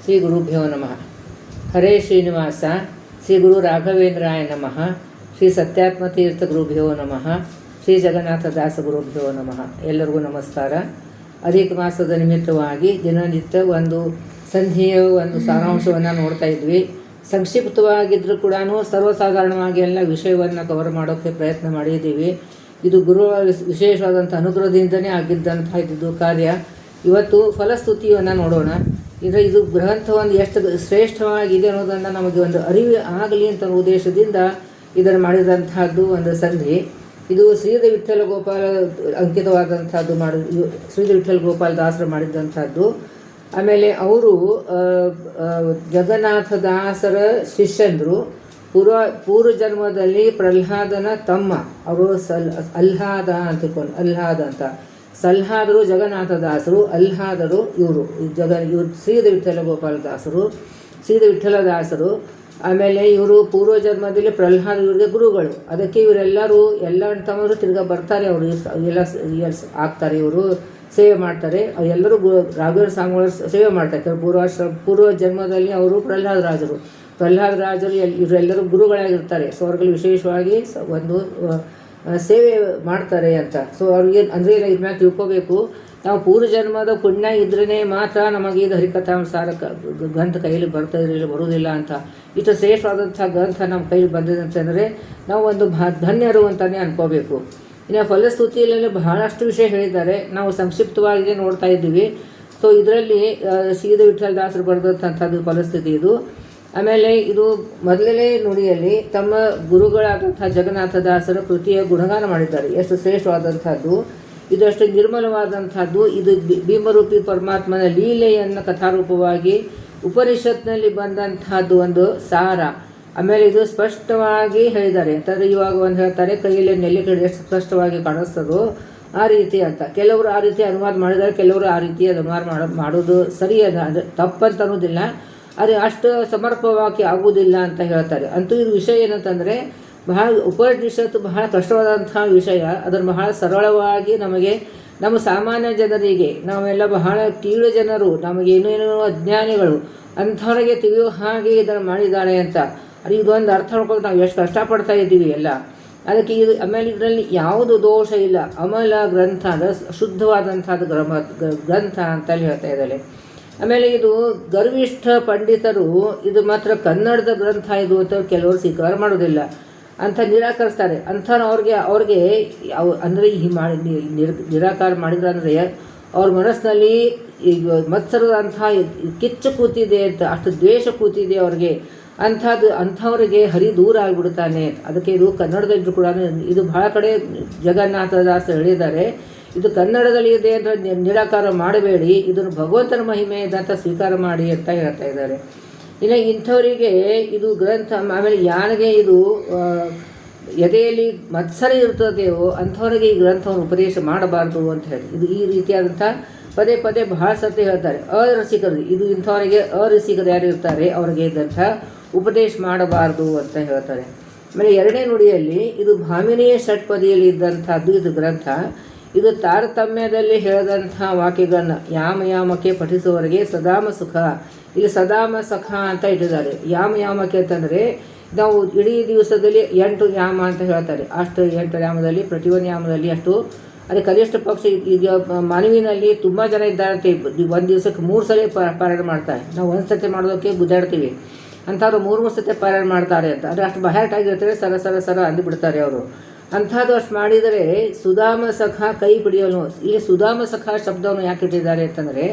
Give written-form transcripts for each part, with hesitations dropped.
ಶ್ರೀ ಗುರುಭ್ಯೋ ನಮಃ. ಹರೇ ಶ್ರೀನಿವಾಸ. ಶ್ರೀ ಗುರು ರಾಘವೇಂದ್ರಾಯ ನಮಃ. ಶ್ರೀ ಸತ್ಯಾತ್ಮತೀರ್ಥ ಗುರುಭ್ಯೋ ನಮಃ. ಶ್ರೀ ಜಗನ್ನಾಥ ದಾಸ ಗುರುಭ್ಯೋ ನಮಃ. ಎಲ್ಲರಿಗೂ ನಮಸ್ಕಾರ. ಅಧಿಕ ಮಾಸದ ನಿಮಿತ್ತವಾಗಿ ದಿನನಿತ್ಯ ಒಂದು ಸಂಧಿಯ ಒಂದು ಸಾರಾಂಶವನ್ನು ನೋಡ್ತಾ ಇದ್ವಿ. ಸಂಕ್ಷಿಪ್ತವಾಗಿದ್ದರೂ ಕೂಡ ಸರ್ವಸಾಧಾರಣವಾಗಿ ಎಲ್ಲ ವಿಷಯವನ್ನು ಕವರ್ ಮಾಡೋಕ್ಕೆ ಪ್ರಯತ್ನ ಮಾಡಿದ್ದೀವಿ. ಇದು ಗುರುಗಳ ವಿಶೇಷವಾದಂಥ ಅನುಗ್ರಹದಿಂದನೇ ಆಗಿದ್ದಂಥ ಇದು ಕಾರ್ಯ. ಇವತ್ತು ಫಲಸ್ತುತಿಯನ್ನು ನೋಡೋಣ. ಇದು ಗ್ರಂಥ ಒಂದು ಎಷ್ಟು ಶ್ರೇಷ್ಠವಾಗಿದೆ ಅನ್ನೋದನ್ನು ನಮಗೆ ಒಂದು ಅರಿವು ಆಗಲಿ ಅಂತ ಉದ್ದೇಶದಿಂದ ಇದನ್ನು ಮಾಡಿದಂಥದ್ದು ಒಂದು ಸಂಧಿ. ಇದು ಶ್ರೀದ ವಿಠ್ಠಲ ಗೋಪಾಲ ಅಂಕಿತವಾದಂಥದ್ದು ಶ್ರೀದ ವಿಠ್ಠಲ ಗೋಪಾಲ ದಾಸರು ಮಾಡಿದಂಥದ್ದು. ಆಮೇಲೆ ಅವರು ಜಗನ್ನಾಥ ದಾಸರ ಶಿಷ್ಯಂದರು. ಪೂರ್ವ ಜನ್ಮದಲ್ಲಿ ಪ್ರಹ್ಲಾದನ ತಮ್ಮ ಅವರು ಅಲ್ಹಾದ ಅಂತ ಸಲ್ಹಾದರು ಜಗನ್ನಾಥ ದಾಸರು, ಅಲ್ಹಾದರು ಇವರು ಶ್ರೀದ ವಿಠ್ಠಲ ಗೋಪಾಲ ದಾಸರು, ಶ್ರೀದ ವಿಠ್ಠಲ ದಾಸರು. ಆಮೇಲೆ ಇವರು ಪೂರ್ವ ಜನ್ಮದಲ್ಲಿ ಪ್ರಹ್ಲಾದ ಇವರಿಗೆ ಗುರುಗಳು. ಅದಕ್ಕೆ ಇವರೆಲ್ಲರೂ ಎಲ್ಲ ತಮ್ಮರು ತಿರ್ಗಾ ಬರ್ತಾರೆ. ಅವರು ಎಲ್ಲ ಆಗ್ತಾರೆ, ಇವರು ಸೇವೆ ಮಾಡ್ತಾರೆ. ಎಲ್ಲರೂ ರಾಘವೇಂದ್ರ ಸ್ವಾಮಿಗಳ ಸೇವೆ ಮಾಡ್ತಾರೆ. ಪೂರ್ವ ಜನ್ಮದಲ್ಲಿ ಅವರು ಪ್ರಹ್ಲಾದ ರಾಜರು ಇವರೆಲ್ಲರೂ ಗುರುಗಳಾಗಿರ್ತಾರೆ. ಸೊ ಅವ್ರಿಗೆ ವಿಶೇಷವಾಗಿ ಒಂದು ಸೇವೆ ಮಾಡ್ತಾರೆ ಅಂತ. ಸೊ ಅವ್ರಿಗೆ ಅಂದರೆ ಇದನ್ನ ತಿಳ್ಕೋಬೇಕು. ನಾವು ಪೂರ್ವ ಜನ್ಮದ ಪುಣ್ಯ ಇದ್ರೇ ಮಾತ್ರ ನಮಗೆ ಇದು ಹರಿಕಥಾಂಸಾರ ಗ್ರಂಥ ಕೈಯಲ್ಲಿ ಬರುವುದಿಲ್ಲ ಅಂತ. ಇಷ್ಟು ಶ್ರೇಷ್ಠವಾದಂಥ ಗ್ರಂಥ ನಮ್ಮ ಕೈಲಿ ಬಂದಿದೆ ಅಂತಂದರೆ ನಾವು ಒಂದು ಧನ್ಯರು ಅಂತಲೇ ಅನ್ಕೋಬೇಕು. ಇನ್ನು ಫಲಸ್ತುತಿಯಲ್ಲಿ ಬಹಳಷ್ಟು ವಿಷಯ ಹೇಳಿದ್ದಾರೆ. ನಾವು ಸಂಕ್ಷಿಪ್ತವಾಗಿ ನೋಡ್ತಾ ಇದ್ದೀವಿ. ಸೊ ಇದರಲ್ಲಿ ಶ್ರೀದ ವಿಠ್ಠಲ ದಾಸರು ಬರೆದಂಥದ್ದು ಫಲಸ್ತುತಿ ಇದು. ಆಮೇಲೆ ಇದು ಮೊದಲನೇ ನುಡಿಯಲ್ಲಿ ತಮ್ಮ ಗುರುಗಳಾದಂಥ ಜಗನ್ನಾಥ ದಾಸರ ಕೃತಿಯ ಗುಣಗಾನ ಮಾಡಿದ್ದಾರೆ. ಎಷ್ಟು ಶ್ರೇಷ್ಠವಾದಂಥದ್ದು, ಇದು ಅಷ್ಟು ನಿರ್ಮಲವಾದಂಥದ್ದು. ಇದು ಭೀಮರೂಪಿ ಪರಮಾತ್ಮನ ಲೀಲೆಯನ್ನು ಕಥಾರೂಪವಾಗಿ ಉಪನಿಷತ್ನಲ್ಲಿ ಬಂದಂಥದ್ದು ಒಂದು ಸಾರ. ಆಮೇಲೆ ಇದು ಸ್ಪಷ್ಟವಾಗಿ ಹೇಳಿದ್ದಾರೆ ಅಂತಂದರೆ ಇವಾಗ ಒಂದು ಹೇಳ್ತಾರೆ ಕೈಯಲ್ಲಿ ನೆಲೆ ಕಡೆ ಎಷ್ಟು ಸ್ಪಷ್ಟವಾಗಿ ಕಾಣಿಸ್ತದೋ ಆ ರೀತಿ ಅಂತ. ಕೆಲವರು ಆ ರೀತಿ ಅನುವಾದ ಮಾಡಿದ್ದಾರೆ, ಕೆಲವರು ಆ ರೀತಿ ಅನುವಾದ ಮಾಡೋದು ಸರಿಯಾದ ಅಂದರೆ ತಪ್ಪಂತ ಅನ್ನೋದಿಲ್ಲ. ಅದು ಅಷ್ಟು ಸಮರ್ಪಕವಾಗಿ ಆಗುವುದಿಲ್ಲ ಅಂತ ಹೇಳ್ತಾರೆ. ಅಂತೂ ಇದು ವಿಷಯ ಏನಂತಂದರೆ ಬಹಳ ಉಪನಿಷತ್ತು ಬಹಳ ಕಷ್ಟವಾದಂಥ ವಿಷಯ. ಅದನ್ನು ಬಹಳ ಸರಳವಾಗಿ ನಮಗೆ ನಮ್ಮ ಸಾಮಾನ್ಯ ಜನರಿಗೆ, ನಾವೆಲ್ಲ ಬಹಳ ಕೀಳು ಜನರು, ನಮಗೇನೇನೋ ಅಜ್ಞಾನಿಗಳು ಅಂಥವ್ರಿಗೆ ತಿಳಿಯೋ ಹಾಗೆ ಇದನ್ನು ಮಾಡಿದ್ದಾರೆ ಅಂತ. ಅದು ಇದೊಂದು ಅರ್ಥ ಮಾಡ್ಕೊಂಡು ನಾವು ಎಷ್ಟು ಕಷ್ಟಪಡ್ತಾ ಇದ್ದೀವಿ ಎಲ್ಲ. ಅದಕ್ಕೆ ಇದು ಆಮೇಲೆ ಇದರಲ್ಲಿ ಯಾವುದು ದೋಷ ಇಲ್ಲ, ಅಮಲ ಗ್ರಂಥ ಅಂದರೆ ಶುದ್ಧವಾದಂಥದ್ದು ಗ್ರಂಥ ಅಂತಲ್ಲಿ ಹೇಳ್ತಾ ಇದ್ದಾರೆ. ಆಮೇಲೆ ಇದು ಗರ್ವಿಷ್ಠ ಪಂಡಿತರು ಇದು ಮಾತ್ರ ಕನ್ನಡದ ಗ್ರಂಥ ಇದು ಅಂತ ಕೆಲವರು ಸ್ವೀಕಾರ ಮಾಡೋದಿಲ್ಲ ಅಂತ ನಿರಾಕರಿಸ್ತಾರೆ. ಅವ್ರಿಗೆ ಅಂದರೆ ನಿರಾಕಾರ ಮಾಡಿದ್ರೆ ಅಂದರೆ ಅವ್ರ ಮನಸ್ಸಿನಲ್ಲಿ ಈಗ ಮತ್ಸರದಂಥ ಕಿಚ್ಚು ಕೂತಿದೆ ಅಂತ, ಅಷ್ಟು ದ್ವೇಷ ಕೂತಿದೆ ಅವ್ರಿಗೆ ಅಂಥವ್ರಿಗೆ ಹರಿ ದೂರ ಆಗಿಬಿಡ್ತಾನೆ. ಅದಕ್ಕೆ ಇದು ಕನ್ನಡದಲ್ಲೂ ಕೂಡ ಇದು ಬಹಳ ಕಡೆ ಜಗನ್ನಾಥ ದಾಸ ಹೇಳಿದ್ದಾರೆ. ಇದು ಕನ್ನಡದಲ್ಲಿ ಇದೆ ಅಂತ ನಿರಾಕಾರ ಮಾಡಬೇಡಿ, ಇದನ್ನು ಭಗವಂತನ ಮಹಿಮೆ ಅಂತ ಸ್ವೀಕಾರ ಮಾಡಿ ಅಂತ ಹೇಳ್ತಾ ಇದ್ದಾರೆ. ಇನ್ನು ಇಂಥವರಿಗೆ ಇದು ಗ್ರಂಥ ಆಮೇಲೆ ಯಾರಿಗೆ ಇದು ಎದೆಯಲ್ಲಿ ಮತ್ಸರ ಇರ್ತದೆಯೋ ಅಂಥವರಿಗೆ ಈ ಗ್ರಂಥವನ್ನು ಉಪದೇಶ ಮಾಡಬಾರ್ದು ಅಂತ ಹೇಳಿ ಇದು ಈ ರೀತಿಯಾದಂಥ ಪದೇ ಪದೇ ಬಹಳ ಸತಿ ಹೇಳ್ತಾರೆ. ಅರಸಿಕರು ಇದು ಇಂಥವರಿಗೆ ಅರಸಿಕರು ಯಾರು ಇರ್ತಾರೆ ಅವರಿಗೆ ಇದ್ದಂಥ ಉಪದೇಶ ಮಾಡಬಾರ್ದು ಅಂತ ಹೇಳ್ತಾರೆ. ಆಮೇಲೆ ಎರಡನೇ ನುಡಿಯಲ್ಲಿ ಇದು ಭಾಮಿನಿಯ ಷಟ್ಪದಿಯಲ್ಲಿ ಇದ್ದಂಥದ್ದು ಇದು ಗ್ರಂಥ. ಇದು ತಾರತಮ್ಯದಲ್ಲಿ ಹೇಳಿದಂಥ ವಾಕ್ಯಗಳನ್ನು ಯಾಮಕ್ಕೆ ಪಠಿಸುವವರೆಗೆ ಸದಾಮ ಸುಖ, ಇಲ್ಲಿ ಸದಾಮ ಸುಖ ಅಂತ ಇಟ್ಟಿದ್ದಾರೆ. ಯಾಮಕ್ಕೆ ಅಂತಂದರೆ ನಾವು ಇಡೀ ದಿವಸದಲ್ಲಿ 8 ಯಾಮ ಅಂತ ಹೇಳ್ತಾರೆ. ಅಷ್ಟು 8 ಯಾಮದಲ್ಲಿ ಪ್ರತಿಯೊಂದು ಯಾಮದಲ್ಲಿ ಅಷ್ಟು ಅದೇ ಕನಿಷ್ಠ ಪಕ್ಷ ಈಗ ಮಾನವಿನಲ್ಲಿ ತುಂಬ ಜನ ಇದ್ದಾರಂತೆ. ಒಂದು ದಿವಸಕ್ಕೆ 3 ಸಲ ಪಾರಾಯಣ ಮಾಡ್ತಾರೆ. ನಾವು ಒಂದು ಸತಿ ಮಾಡೋದಕ್ಕೆ ಗುದ್ದಾಡ್ತೀವಿ, ಅಂಥವ್ರು 3 ಸತಿ ಪಾರಾಯಣ ಮಾಡ್ತಾರೆ ಅಂತ. ಅಂದರೆ ಅಷ್ಟು ಬಹ್ಯಾಟಾಗಿರ್ತಾರೆ, ಸರ ಅಂದುಬಿಡ್ತಾರೆ ಅವರು. ಅಂಥದ್ದು ಅಷ್ಟು ಮಾಡಿದರೆ ಸುಧಾಮ ಸಖ ಕೈ ಹಿಡಿಯೋನು. ಇಲ್ಲಿ ಸುಧಾಮ ಸಖ ಶಬ್ದವನ್ನು ಯಾಕೆ ಇಟ್ಟಿದ್ದಾರೆ ಅಂತಂದರೆ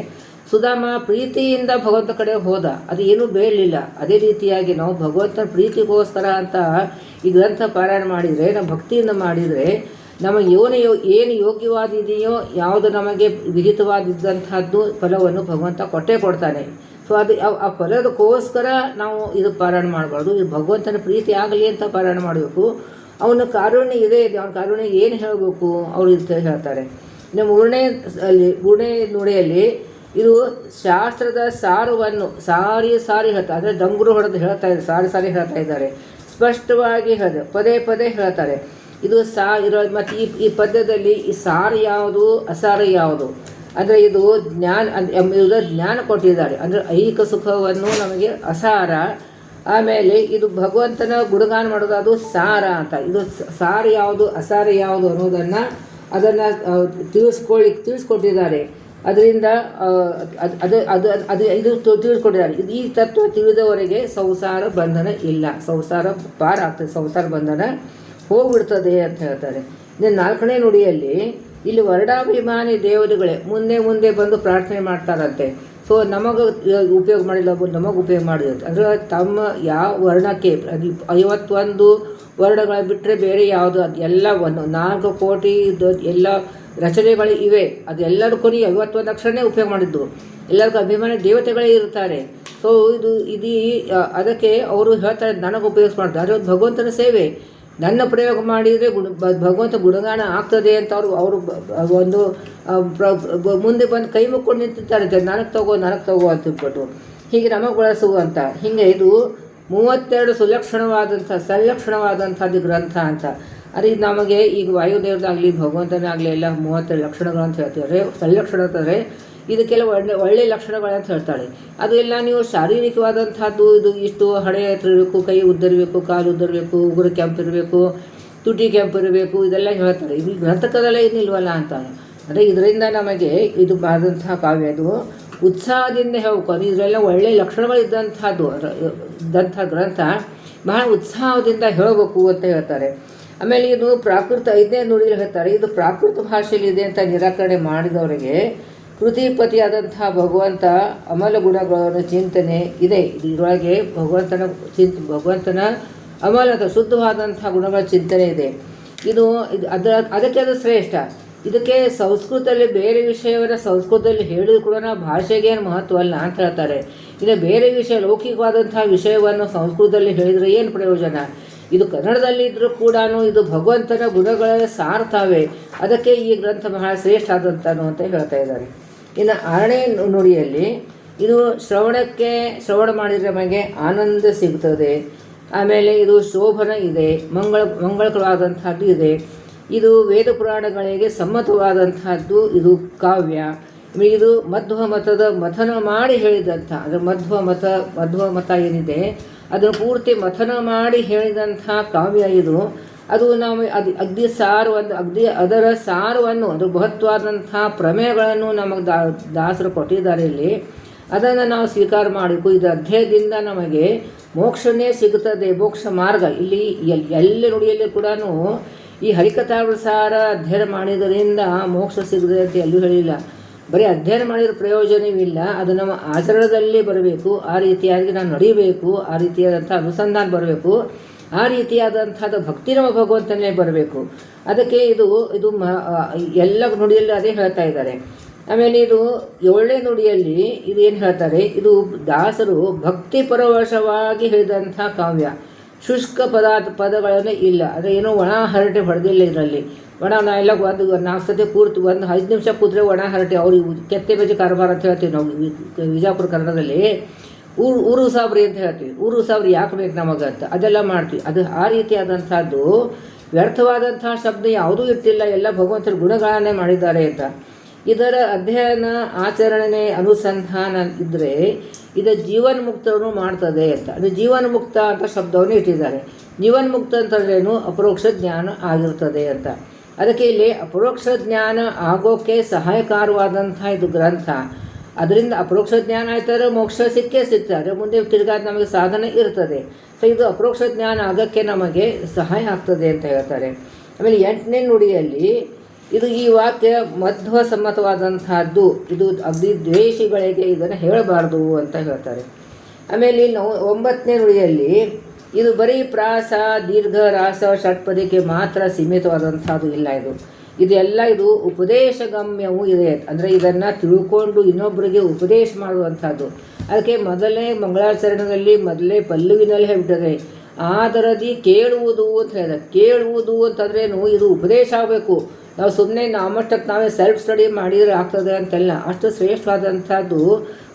ಸುಧಾಮ ಪ್ರೀತಿಯಿಂದ ಭಗವಂತ ಕಡೆ ಹೋದ, ಅದು ಏನೂ ಬೇಡಲಿಲ್ಲ. ಅದೇ ರೀತಿಯಾಗಿ ನಾವು ಭಗವಂತನ ಪ್ರೀತಿಗೋಸ್ಕರ ಅಂತ ಈ ಗ್ರಂಥ ಪಾರಾಯಣ ಮಾಡಿದರೆ, ನಾವು ಭಕ್ತಿಯಿಂದ ಮಾಡಿದರೆ ನಮಗೆ ಏನು ಯೋಗ್ಯವಾದಿದೆಯೋ ಯಾವುದು ನಮಗೆ ವಿಹಿತವಾದಿದ್ದಂಥದ್ದು ಫಲವನ್ನು ಭಗವಂತ ಕೊಡ್ತಾನೆ. ಸೊ ಅದು ಆ ಫಲದಕ್ಕೋಸ್ಕರ ನಾವು ಇದು ಪಾರಾಯಣ ಮಾಡಬಾರ್ದು. ಇದು ಭಗವಂತನ ಪ್ರೀತಿ ಆಗಲಿ ಅಂತ ಪಾರಾಯಣ ಮಾಡಬೇಕು. ಅವನ ಕಾರುಣ್ಯ ಇದೆ, ಅವನ ಕಾರುಣ್ಯ ಏನು ಹೇಳಬೇಕು ಅವರು ಅಂತ ಹೇಳ್ತಾರೆ. ಇನ್ನು ಮೂರನೇ ನುಡಿಯಲ್ಲಿ ಇದು ಶಾಸ್ತ್ರದ ಸಾರವನ್ನು ಸಾರಿ ಹೇಳ್ತಾರೆ. ಅಂದರೆ ಡಂಗುರು ಹೊಡೆದು ಹೇಳ್ತಾ ಇದ್ದಾರೆ, ಸಾರಿ ಹೇಳ್ತಾ ಇದ್ದಾರೆ. ಸ್ಪಷ್ಟವಾಗಿ ಪದೇ ಹೇಳ್ತಾರೆ. ಇದು ಇರೋ ಮತ್ತು ಈ ಪದ್ಯದಲ್ಲಿ ಈ ಸಾರ ಯಾವುದು ಅಸಾರ ಯಾವುದು ಅಂದರೆ ಇದು ಇದು ಜ್ಞಾನ ಕೊಟ್ಟಿದ್ದಾರೆ. ಅಂದರೆ ಐಹಿಕ ಸುಖವನ್ನು ನಮಗೆ ಅಸಾರ, ಆಮೇಲೆ ಇದು ಭಗವಂತನ ಗುಣಗಾನ ಮಾಡೋದು ಅದು ಸಾರ ಅಂತ. ಇದು ಸಾರ ಯಾವುದು ಅಸಾರ ಯಾವುದು ಅನ್ನೋದನ್ನು ತಿಳಿಸ್ಕೊಟ್ಟಿದ್ದಾರೆ. ಅದರಿಂದ ಇದು ತಿಳಿಸ್ಕೊಟ್ಟಿದ್ದಾರೆ. ಈ ತತ್ವ ತಿಳಿದವರೆಗೆ ಸಂಸಾರ ಬಂಧನ ಇಲ್ಲ, ಸಂಸಾರ ಪಾರ ಆಗ್ತದೆ, ಸಂಸಾರ ಬಂಧನ ಹೋಗ್ಬಿಡ್ತದೆ ಅಂತ ಹೇಳ್ತಾರೆ. ಇನ್ನು 4ನೇ ನುಡಿಯಲ್ಲಿ ಇಲ್ಲಿ ವರ್ಣಾಭಿಮಾನಿ ದೇವರುಗಳೇ ಮುಂದೆ ಬಂದು ಪ್ರಾರ್ಥನೆ ಮಾಡ್ತಾರಂತೆ. ಸೊ ನಮಗೆ ಉಪಯೋಗ ಮಾಡಿಲ್ಲ, ನಮಗೆ ಉಪಯೋಗ ಮಾಡಿರುತ್ತೆ. ಅಂದರೆ ತಮ್ಮ ಯಾವ ವರ್ಣಕ್ಕೆ 51 ವರ್ಣಗಳ ಬಿಟ್ಟರೆ ಬೇರೆ ಯಾವುದು ಎಲ್ಲ 4 ಕೋಟಿ ಎಲ್ಲ ರಚನೆಗಳು ಇವೆ, ಅದೆಲ್ಲದಕ್ಕೂ 51 ಅಕ್ಷರನೇ ಉಪಯೋಗ ಮಾಡಿದ್ದು. ಎಲ್ಲರಿಗೂ ಅಭಿಮಾನಿ ದೇವತೆಗಳೇ ಇರ್ತಾರೆ. ಸೊ ಇದು ಅದಕ್ಕೆ ಅವರು ಹೇಳ್ತಾರೆ ನನಗೆ ಉಪಯೋಗ ಮಾಡ್ತಾರೆ. ಅದು ಭಗವಂತನ ಸೇವೆ. ನನ್ನ ಪ್ರಯೋಗ ಮಾಡಿದರೆ ಭಗವಂತ ಗುಣಗಾನ ಆಗ್ತದೆ ಅಂತ ಅವರು ಒಂದು ಮುಂದೆ ಬಂದು ಕೈ ಮುಕ್ಕೊಂಡು ನಿಂತಿರ್ತಾರೆ, ನನಗೆ ತಗೋ ಅಂತಿಬಿಟ್ಟು ಹೀಗೆ ನಮಗೆ ಬಳಸುವಂಥ. ಹೀಗೆ ಇದು 32 ಸಲ್ಲಕ್ಷಣವಾದಂಥದ್ದು ಗ್ರಂಥ ಅಂತ. ಅದೇ ನಮಗೆ ಈಗ ವಾಯುದೇವರಾಗಲಿ ಭಗವಂತನಾಗಲಿ ಎಲ್ಲ 32 ಲಕ್ಷಣಗಳು ಅಂತ ಹೇಳ್ತಾರೆ. ಸಲ್ಲಕ್ಷಣ ಅಂತಂದರೆ ಇದಕ್ಕೆಲ್ಲ ಒಳ್ಳೆಯ ಲಕ್ಷಣಗಳಂತ ಹೇಳ್ತಾಳೆ. ಅದು ಎಲ್ಲ ನೀವು ಶಾರೀರಿಕವಾದಂಥದ್ದು, ಇದು ಇಷ್ಟು ಹಣೆ ಹತ್ರ ಇರಬೇಕು, ಕೈ ಉದ್ದರಿರಬೇಕು, ಕಾಲು ಉದ್ದರಿರಬೇಕು, ಉಗುರು ಕೆಂಪಿರಬೇಕು, ತುಟಿ ಕೆಂಪಿರಬೇಕು, ಇದೆಲ್ಲ ಹೇಳ್ತಾರೆ. ಇದು ಗ್ರಂಥಕದಲ್ಲೇ ಏನಿಲ್ವಲ್ಲ ಅಂತ. ಅಂದರೆ ಇದರಿಂದ ನಮಗೆ ಇದು ಆದಂತಹ ಕಾವ್ಯ ಅದು ಉತ್ಸಾಹದಿಂದ ಹೇಳ್ಬೇಕು. ಅದು ಇದರೆಲ್ಲ ಒಳ್ಳೆಯ ಲಕ್ಷಣಗಳಿದ್ದಂಥದ್ದು ಗ್ರಂಥ ಬಹಳ ಉತ್ಸಾಹದಿಂದ ಹೇಳಬೇಕು ಅಂತ ಹೇಳ್ತಾರೆ. ಆಮೇಲೆ ಇದು ಪ್ರಾಕೃತ 5ನೇ ನುಡಿಯಲ್ಲಿ ಹೇಳ್ತಾರೆ, ಇದು ಪ್ರಾಕೃತ ಭಾಷೆಯಲ್ಲಿ ಇದೆ ಅಂತ ನಿರಾಕರಣೆ ಮಾಡಿದವರಿಗೆ ಕೃತಿಪತಿಯಾದಂಥ ಭಗವಂತ ಅಮಲ ಗುಣಗಳನ್ನು ಚಿಂತನೆ ಇದೆ. ಇದರೊಳಗೆ ಭಗವಂತನ ಅಮಲದ ಶುದ್ಧವಾದಂಥ ಗುಣಗಳ ಚಿಂತನೆ ಇದೆ. ಅದಕ್ಕೆ ಅದು ಶ್ರೇಷ್ಠ. ಇದಕ್ಕೆ ಸಂಸ್ಕೃತದಲ್ಲಿ ಬೇರೆ ವಿಷಯವನ್ನು ಸಂಸ್ಕೃತದಲ್ಲಿ ಹೇಳಿದ್ರು ಕೂಡ ಭಾಷೆಗೇನು ಮಹತ್ವ ಅಲ್ಲ ಅಂತ ಹೇಳ್ತಾರೆ. ಇನ್ನು ಬೇರೆ ವಿಷಯ ಲೌಕಿಕವಾದಂಥ ವಿಷಯವನ್ನು ಸಂಸ್ಕೃತದಲ್ಲಿ ಹೇಳಿದರೆ ಏನು ಪ್ರಯೋಜನ? ಇದು ಕನ್ನಡದಲ್ಲಿ ಇದ್ದರೂ ಕೂಡ ಇದು ಭಗವಂತನ ಗುಣಗಳ ಸಾರ್ತಾವೆ. ಅದಕ್ಕೆ ಈ ಗ್ರಂಥ ಬಹಳ ಶ್ರೇಷ್ಠ ಆದಂಥನು ಅಂತ ಹೇಳ್ತಾ ಇದ್ದಾರೆ. ಇನ್ನು 6ನೇ ನುಡಿಯಲ್ಲಿ ಇದು ಶ್ರವಣ ಮಾಡಿದರೆ ನಮಗೆ ಆನಂದ ಸಿಗ್ತದೆ. ಆಮೇಲೆ ಇದು ಶೋಭನ ಇದೆ, ಮಂಗಳಕರವಾದಂಥದ್ದು ಇದೆ. ಇದು ವೇದ ಪುರಾಣಗಳಿಗೆ ಸಮ್ಮತವಾದಂಥದ್ದು ಇದು ಕಾವ್ಯ. ಇದು ಮಧ್ವ ಮತದ ಮಥನ ಮಾಡಿ ಹೇಳಿದಂಥ, ಅಂದರೆ ಮಧ್ವ ಮತ ಏನಿದೆ ಅದನ್ನು ಪೂರ್ತಿ ಮಥನ ಮಾಡಿ ಹೇಳಿದಂಥ ಕಾವ್ಯ ಇದು. ಅದು ನಾವು ಅದರ ಸಾರವನ್ನು ಅದು ಮಹತ್ವಾದಂಥ ಪ್ರಮೇಯಗಳನ್ನು ನಮಗೆ ದಾಸರು ಕೊಟ್ಟಿದ್ದಾರೆ. ಇಲ್ಲಿ ಅದನ್ನು ನಾವು ಸ್ವೀಕಾರ ಮಾಡಬೇಕು. ಇದು ಅಧ್ಯಯನದಿಂದ ನಮಗೆ ಮೋಕ್ಷನೇ ಸಿಗುತ್ತದೆ, ಮೋಕ್ಷ ಮಾರ್ಗ. ಇಲ್ಲಿ ಎಲ್ಲ ನುಡಿಯಲ್ಲಿ ಕೂಡ ಈ ಹರಿಕಥಾನುಸಾರ ಅಧ್ಯಯನ ಮಾಡಿದರಿಂದ ಮೋಕ್ಷ ಸಿಗದೆ ಅಂತ ಎಲ್ಲೂ ಹೇಳಿಲ್ಲ. ಬರೀ ಅಧ್ಯಯನ ಮಾಡಿದ ಪ್ರಯೋಜನವಿಲ್ಲ, ಅದು ನಮ್ಮ ಆಚರಣದಲ್ಲಿ ಬರಬೇಕು. ಆ ರೀತಿಯಾಗಿ ನಾವು ನಡೀಬೇಕು, ಆ ರೀತಿಯಾದಂಥ ಅನುಸಂಧಾನ ಬರಬೇಕು, ಆ ರೀತಿಯಾದಂಥದ್ದು ಭಕ್ತಿ ನಮ್ಮ ಭಗವಂತನೇ ಬರಬೇಕು. ಅದಕ್ಕೆ ಇದು ಎಲ್ಲ ನುಡಿಯಲ್ಲಿ ಅದೇ ಹೇಳ್ತಾ ಇದ್ದಾರೆ. ಆಮೇಲೆ ಇದು 7ನೇ ನುಡಿಯಲ್ಲಿ ಇದು ಏನು ಹೇಳ್ತಾರೆ, ಇದು ದಾಸರು ಭಕ್ತಿ ಪರವಶವಾಗಿ ಹೇಳಿದಂಥ ಕಾವ್ಯ. ಶುಷ್ಕ ಪದಗಳನ್ನೇ ಇಲ್ಲ, ಅಂದರೆ ಏನೋ ಒಣ ಹರಟೆ ಹೊಡೆದಿಲ್ಲ ಇದರಲ್ಲಿ. ನಾವೆಲ್ಲ ಒಂದು 4 ಸತಿ ಪೂರ್ತಿ 5 ನಿಮಿಷ ಕೂತ್ರೆ ಒಣ ಹರಟೆ, ಅವ್ರಿಗೆ ಕೆತ್ತೆ ಬಜ್ಜಿ ಕಾರಬಾರ ಅಂತ ಹೇಳ್ತೀವಿ ನಾವು ವಿಜಯಪುರ ಕನ್ನಡದಲ್ಲಿ. ಊರು ಸಾಬ್ರಿ ಅಂತ ಹೇಳ್ತೀವಿ. ಊರು ಸಾಬ್ರಿ ಯಾಕೆ ಬೇಕು ನಮಗಂತ ಅದೆಲ್ಲ ಮಾಡ್ತೀವಿ. ಅದು ಆ ರೀತಿಯಾದಂಥದ್ದು ವ್ಯರ್ಥವಾದಂಥ ಶಬ್ದ ಯಾವುದೂ ಇಟ್ಟಿಲ್ಲ, ಎಲ್ಲ ಭಗವಂತನ ಗುಣಗಳನ್ನೇ ಮಾಡಿದ್ದಾರೆ ಅಂತ. ಇದರ ಅಧ್ಯಯನ ಆಚರಣೆ ಅನುಸಂಧಾನ ಇದ್ದರೆ ಇದು ಜೀವನ್ಮುಕ್ತವನ್ನು ಮಾಡ್ತದೆ ಅಂತ. ಅದು ಜೀವನ್ಮುಕ್ತ ಅಂತ ಶಬ್ದವನ್ನು ಇಟ್ಟಿದ್ದಾರೆ. ಜೀವನ್ಮುಕ್ತ ಅಂತಂದ್ರೇನು? ಅಪರೋಕ್ಷ ಜ್ಞಾನ ಆಗಿರ್ತದೆ ಅಂತ. ಅದಕ್ಕೆ ಇಲ್ಲಿ ಅಪರೋಕ್ಷ ಜ್ಞಾನ ಆಗೋಕ್ಕೆ ಸಹಾಯಕಾರವಾದಂಥ ಇದು ಗ್ರಂಥ. ಅದರಿಂದ ಅಪರೋಕ್ಷ ಜ್ಞಾನ ಆಯ್ತಾರೆ ಮೋಕ್ಷ ಸಿಗ್ತದೆ, ಮುಂದೆ ತಿರುಗಾದ ನಮಗೆ ಸಾಧನೆ ಇರ್ತದೆ. ಸೊ ಇದು ಅಪರೋಕ್ಷ ಜ್ಞಾನ ಆಗೋಕ್ಕೆ ನಮಗೆ ಸಹಾಯ ಆಗ್ತದೆ ಅಂತ ಹೇಳ್ತಾರೆ. ಆಮೇಲೆ 8ನೇ ನುಡಿಯಲ್ಲಿ ಇದು ಈ ವಾಕ್ಯ ಮಧ್ವ ಸಮ್ಮತವಾದಂಥದ್ದು, ಇದು ಅಗ್ನಿ ದ್ವೇಷಿಗಳಿಗೆ ಇದನ್ನು ಹೇಳಬಾರ್ದು ಅಂತ ಹೇಳ್ತಾರೆ. ಆಮೇಲೆ 9ನೇ ನುಡಿಯಲ್ಲಿ ಇದು ಬರೀ ಪ್ರಾಸ, ದೀರ್ಘ, ರಾಸ, ಷಟ್ಪದಿಗೆ ಮಾತ್ರ ಸೀಮಿತವಾದಂಥದ್ದು ಇಲ್ಲ. ಇದೆಲ್ಲ ಇದು ಉಪದೇಶಗಮ್ಯವೂ ಇದೆ. ಅಂದರೆ ಇದನ್ನು ತಿಳ್ಕೊಂಡು ಇನ್ನೊಬ್ಬರಿಗೆ ಉಪದೇಶ ಮಾಡುವಂಥದ್ದು. ಅದಕ್ಕೆ ಮೊದಲನೇ ಮಂಗಳಾಚರಣೆಯಲ್ಲಿ ಮೊದಲೇ ಪಲ್ಲುವಿನಲ್ಲಿ ಹೇಳ್ಬಿಟ್ಟರೆ ಆದರದಿ ಕೇಳುವುದು ಅಂತ ಹೇಳಿದೆ. ಕೇಳುವುದು ಅಂತಂದ್ರೇನು? ಇದು ಉಪದೇಶ ಆಗಬೇಕು. ನಾವು ಸುಮ್ಮನೆ ನಮ್ಮಷ್ಟಕ್ಕೆ ನಾವೇ ಸೆಲ್ಫ್ ಸ್ಟಡಿ ಮಾಡಿದರೆ ಆಗ್ತದೆ ಅಂತೆಲ್ಲ. ಅಷ್ಟು ಶ್ರೇಷ್ಠವಾದಂಥದ್ದು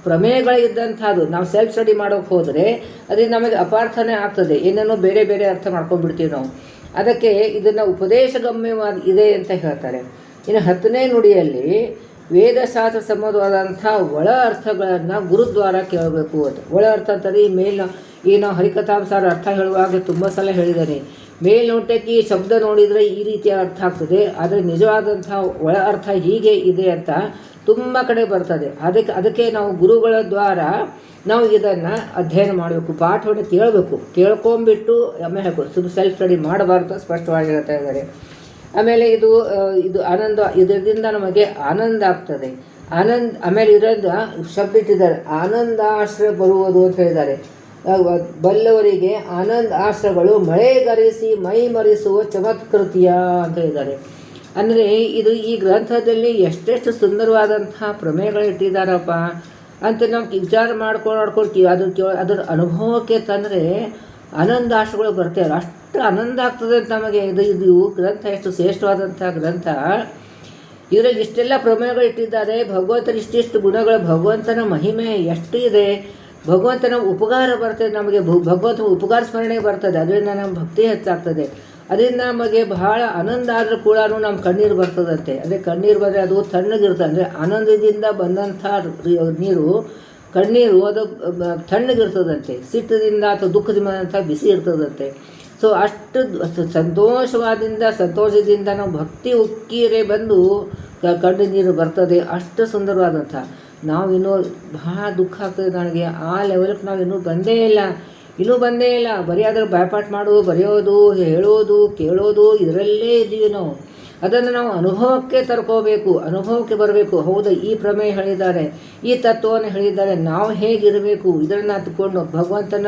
ಪ್ರಮೇಯಗಳಿದ್ದಂಥದ್ದು. ನಾವು ಸೆಲ್ಫ್ ಸ್ಟಡಿ ಮಾಡೋಕ್ಕೆ ಹೋದರೆ ಅದರಿಂದ ನಮಗೆ ಅಪಾರ್ಥನೆ ಆಗ್ತದೆ, ಏನೇನೋ ಬೇರೆ ಬೇರೆ ಅರ್ಥ ಮಾಡ್ಕೊಂಡ್ಬಿಡ್ತೀವಿ ನಾವು. ಅದಕ್ಕೆ ಇದನ್ನು ಉಪದೇಶಗಮ್ಯವಾದ ಇದೆ ಅಂತ ಹೇಳ್ತಾರೆ. ಇನ್ನು 10ನೇ ನುಡಿಯಲ್ಲಿ ವೇದಶಾಸ್ತ್ರ ಸಂಬಂಧವಾದಂಥ ಒಳ ಅರ್ಥಗಳನ್ನು ಗುರುದ್ವಾರ ಕೇಳಬೇಕು ಅಂತ. ಒಳ ಅರ್ಥ ಅಂತಾರೆ ಈ ಈ ನಾವು ಹರಿಕಥಾಂಸಾರ ಅರ್ಥ ಹೇಳುವಾಗ ತುಂಬ ಸಲ ಹೇಳಿದ್ದೇನೆ. ಮೇಲ್ನೋಟಕ್ಕೆ ಈ ಶಬ್ದ ನೋಡಿದರೆ ಈ ರೀತಿಯ ಅರ್ಥ ಆಗ್ತದೆ, ಆದರೆ ನಿಜವಾದಂಥ ಒಳ ಅರ್ಥ ಹೀಗೆ ಇದೆ ಅಂತ ತುಂಬ ಕಡೆ ಬರ್ತದೆ. ಅದಕ್ಕೆ ನಾವು ಗುರುಗಳ ದ್ವಾರ ನಾವು ಇದನ್ನು ಅಧ್ಯಯನ ಮಾಡಬೇಕು, ಪಾಠವನ್ನು ಕೇಳಬೇಕು, ಕೇಳ್ಕೊಂಬಿಟ್ಟು ಆಮೇಲೆ ಹೇಳಬೇಕು. ಸೆಲ್ಫ್ ಸ್ಟಡಿ ಮಾಡಬಾರ್ದು ಸ್ಪಷ್ಟವಾಗಿ ಹೇಳ್ತಾ ಇದ್ದಾರೆ. ಆಮೇಲೆ ಇದು ಆನಂದ, ಇದರಿಂದ ನಮಗೆ ಆನಂದ ಆಗ್ತದೆ. ಆಮೇಲೆ ಇದರಿಂದ ಶಬ್ದ ಇಟ್ಟಿದ್ದಾರೆ, ಆನಂದಾಶ್ರಯ ಬರುವುದು ಅಂತ ಹೇಳಿದ್ದಾರೆ. ಬಲ್ಲವರಿಗೆ ಆನಂದ ಆಶ್ರಯಗಳು ಮಳೆಗರೆಸಿ ಮೈ ಮರೆಸುವ ಚಮತ್ಕೃತಿಯ ಅಂತ ಹೇಳಿದ್ದಾರೆ. ಅಂದರೆ ಈ ಗ್ರಂಥದಲ್ಲಿ ಎಷ್ಟೆಷ್ಟು ಸುಂದರವಾದಂತಹ ಪ್ರಮೇಯಗಳು ಇಟ್ಟಿದ್ದಾರಪ್ಪ ಅಂತ ನಾವು ವಿಚಾರ ಮಾಡ್ಕೊಳ್ತೀವಿ. ಅದರ ಅನುಭವಕ್ಕೆ ತಂದರೆ ಆನಂದಾಶ್ರಗಳು ಬರ್ತೇವೆ, ಅಷ್ಟು ಆನಂದ ಆಗ್ತದೆ ಅಂತ ನಮಗೆ. ಇದು ಗ್ರಂಥ ಎಷ್ಟು ಶ್ರೇಷ್ಠವಾದಂಥ ಗ್ರಂಥ. ಇದರಲ್ಲಿ ಇಷ್ಟೆಲ್ಲ ಪ್ರಮೇಯಗಳು ಇಟ್ಟಿದ್ದಾರೆ. ಭಗವಂತನ ಇಷ್ಟಿಷ್ಟು ಗುಣಗಳು, ಭಗವಂತನ ಮಹಿಮೆ ಎಷ್ಟು ಇದೆ, ಭಗವಂತನ ಉಪಕಾರ ಬರ್ತದೆ ನಮಗೆ, ಭಗವಂತನ ಉಪಕಾರ ಸ್ಮರಣೆ ಬರ್ತದೆ. ಅದರಿಂದ ನಮ್ಮ ಭಕ್ತಿ ಹೆಚ್ಚಾಗ್ತದೆ. ಅದರಿಂದ ನಮಗೆ ಬಹಳ ಆನಂದ ಆದರೂ ಕೂಡ ನಮ್ಮ ಕಣ್ಣೀರು ಬರ್ತದಂತೆ. ಅಂದರೆ ಕಣ್ಣೀರು ಬಂದರೆ ಅದು ತಣ್ಣಗಿರ್ತದೆ. ಅಂದರೆ ಆನಂದದಿಂದ ಬಂದಂಥ ಕಣ್ಣೀರು ಅದು ತಣ್ಣಗಿರ್ತದಂತೆ. ಸಿಟ್ಟದಿಂದ ಅಥವಾ ದುಃಖದಿಂದ ಬಂದಂಥ ಬಿಸಿ ಇರ್ತದಂತೆ. ಸೊ ಅಷ್ಟು ಸಂತೋಷದಿಂದ ನಾವು ಭಕ್ತಿ ಉಕ್ಕಿರೆ ಬಂದು ಕಣ್ಣು ನೀರು ಬರ್ತದೆ. ಅಷ್ಟು ಸುಂದರವಾದಂಥ, ನಾವು ಇನ್ನೂ ಬಹಳ ದುಃಖ ಆಗ್ತದೆ ನನಗೆ, ಆ ಲೆವೆಲ್ಗೆ ನಾವು ಇನ್ನೂ ಬಂದೇ ಇಲ್ಲ. ಬರೀ ಅದ್ರ ಬಾಯ್ಪಾಠ ಮಾಡೋದು, ಬರೆಯೋದು, ಹೇಳೋದು, ಕೇಳೋದು, ಇದರಲ್ಲೇ ಇದ್ದೀವಿ ನಾವು. ಅದನ್ನು ನಾವು ಅನುಭವಕ್ಕೆ ತರ್ಕೋಬೇಕು, ಅನುಭವಕ್ಕೆ ಬರಬೇಕು. ಹೌದು, ಈ ಪ್ರಮೇಯ ಹೇಳಿದ್ದಾರೆ, ಈ ತತ್ವವನ್ನು ಹೇಳಿದ್ದಾರೆ, ನಾವು ಹೇಗಿರಬೇಕು ಇದನ್ನು ಹತ್ಕೊಂಡು ಭಗವಂತನ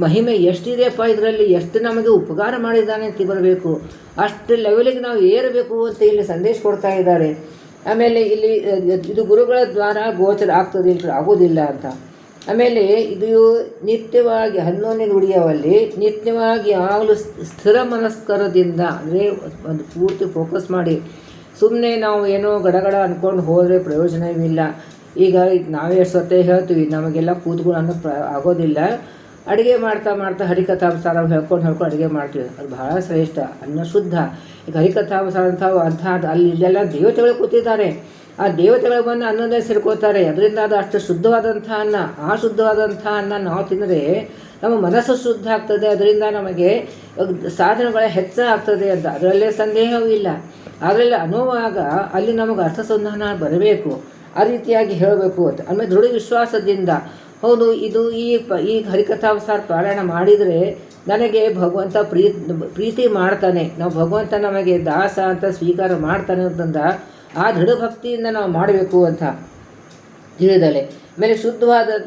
ಮಹಿಮೆ ಎಷ್ಟಿದೆಯಪ್ಪ, ಇದರಲ್ಲಿ ಎಷ್ಟು ನಮಗೆ ಉಪಕಾರ ಮಾಡಿದ್ದಾನೆ ಅಂತ ಬರಬೇಕು. ಅಷ್ಟು ಲೆವೆಲಿಗೆ ನಾವು ಏರಬೇಕು ಅಂತ ಇಲ್ಲಿ ಸಂದೇಶ ಕೊಡ್ತಾ ಇದ್ದಾರೆ. ಆಮೇಲೆ ಇದು ಗುರುಗಳ ದ್ವಾರ ಗೋಚರ ಆಗ್ತದೆ, ಆಗೋದಿಲ್ಲ ಅಂತ. ಆಮೇಲೆ ಇದು ನಿತ್ಯವಾಗಿ 11ನೇ ನುಡಿಯವಲ್ಲಿ ನಿತ್ಯವಾಗಿ ಯಾವಾಗಲೂ ಸ್ಥಿರ ಮನಸ್ಕರದಿಂದ, ಅಂದರೆ ಒಂದು ಪೂರ್ತಿ ಫೋಕಸ್ ಮಾಡಿ, ಸುಮ್ಮನೆ ನಾವು ಏನೋ ಗಡಗಡ ಅಂದ್ಕೊಂಡು ಹೋದರೆ ಪ್ರಯೋಜನವಿಲ್ಲ. ಈಗ ನಾವೇ ಸ್ವತಃ ಹೇಳ್ತೀವಿ, ನಮಗೆಲ್ಲ ಕೂತ್ಕೊಂಡು ಆಗೋದಿಲ್ಲ. ಅಡುಗೆ ಮಾಡ್ತಾ ಹರಿಕಥಾಂಸಾರ ಹೇಳ್ಕೊಂಡು ಅಡುಗೆ ಮಾಡ್ತೀವಿ, ಅದು ಬಹಳ ಶ್ರೇಷ್ಠ. ಅನ್ನ ಶುದ್ಧ. ಈಗ ಹರಿಕಥಾಂಸಾರ ಅಂಥ ಅಲ್ಲಿ ಇಲ್ಲೆಲ್ಲ ದೇವತೆಗಳು ಕೂತಿದ್ದಾರೆ, ಆ ದೇವತೆಗಳು ಬಂದು ಅನ್ನದೇ ಸೇರ್ಕೋತಾರೆ. ಅದರಿಂದ ಅದು ಅಷ್ಟು ಶುದ್ಧವಾದಂಥ ಅನ್ನ. ಆ ಶುದ್ಧವಾದಂಥ ಅನ್ನ ನಾವು ತಿಂದರೆ ನಮ್ಮ ಮನಸ್ಸು ಶುದ್ಧ ಆಗ್ತದೆ. ಅದರಿಂದ ನಮಗೆ ಸಾಧನೆಗಳ ಹೆಚ್ಚಾಗ್ತದೆ ಅಂತ ಅದರಲ್ಲೇ ಸಂದೇಹವೂ ಇಲ್ಲ. ಅದರಲ್ಲಿ ಅನ್ನುವಾಗ ಅಲ್ಲಿ ನಮಗೆ ಅರ್ಥಸಂಧಾನ ಬರಬೇಕು, ಆ ರೀತಿಯಾಗಿ ಹೇಳಬೇಕು ಅಂತ. ಆಮೇಲೆ ದೃಢ ವಿಶ್ವಾಸದಿಂದ, ಹೌದು ಈ ಹರಿಕಥಾಂಸಾರ ಪಾರಾಯಣ ಮಾಡಿದರೆ ನನಗೆ ಭಗವಂತ ಪ್ರೀತಿ ಮಾಡ್ತಾನೆ, ನಾವು ಭಗವಂತ ನಮಗೆ ದಾಸ ಅಂತ ಸ್ವೀಕಾರ ಮಾಡ್ತಾನೆ ಅಂತಂದ ಆ ದೃಢ ಭಕ್ತಿಯಿಂದ ನಾವು ಮಾಡಬೇಕು ಅಂತ ತಿಳಿದಲೆ. ಆಮೇಲೆ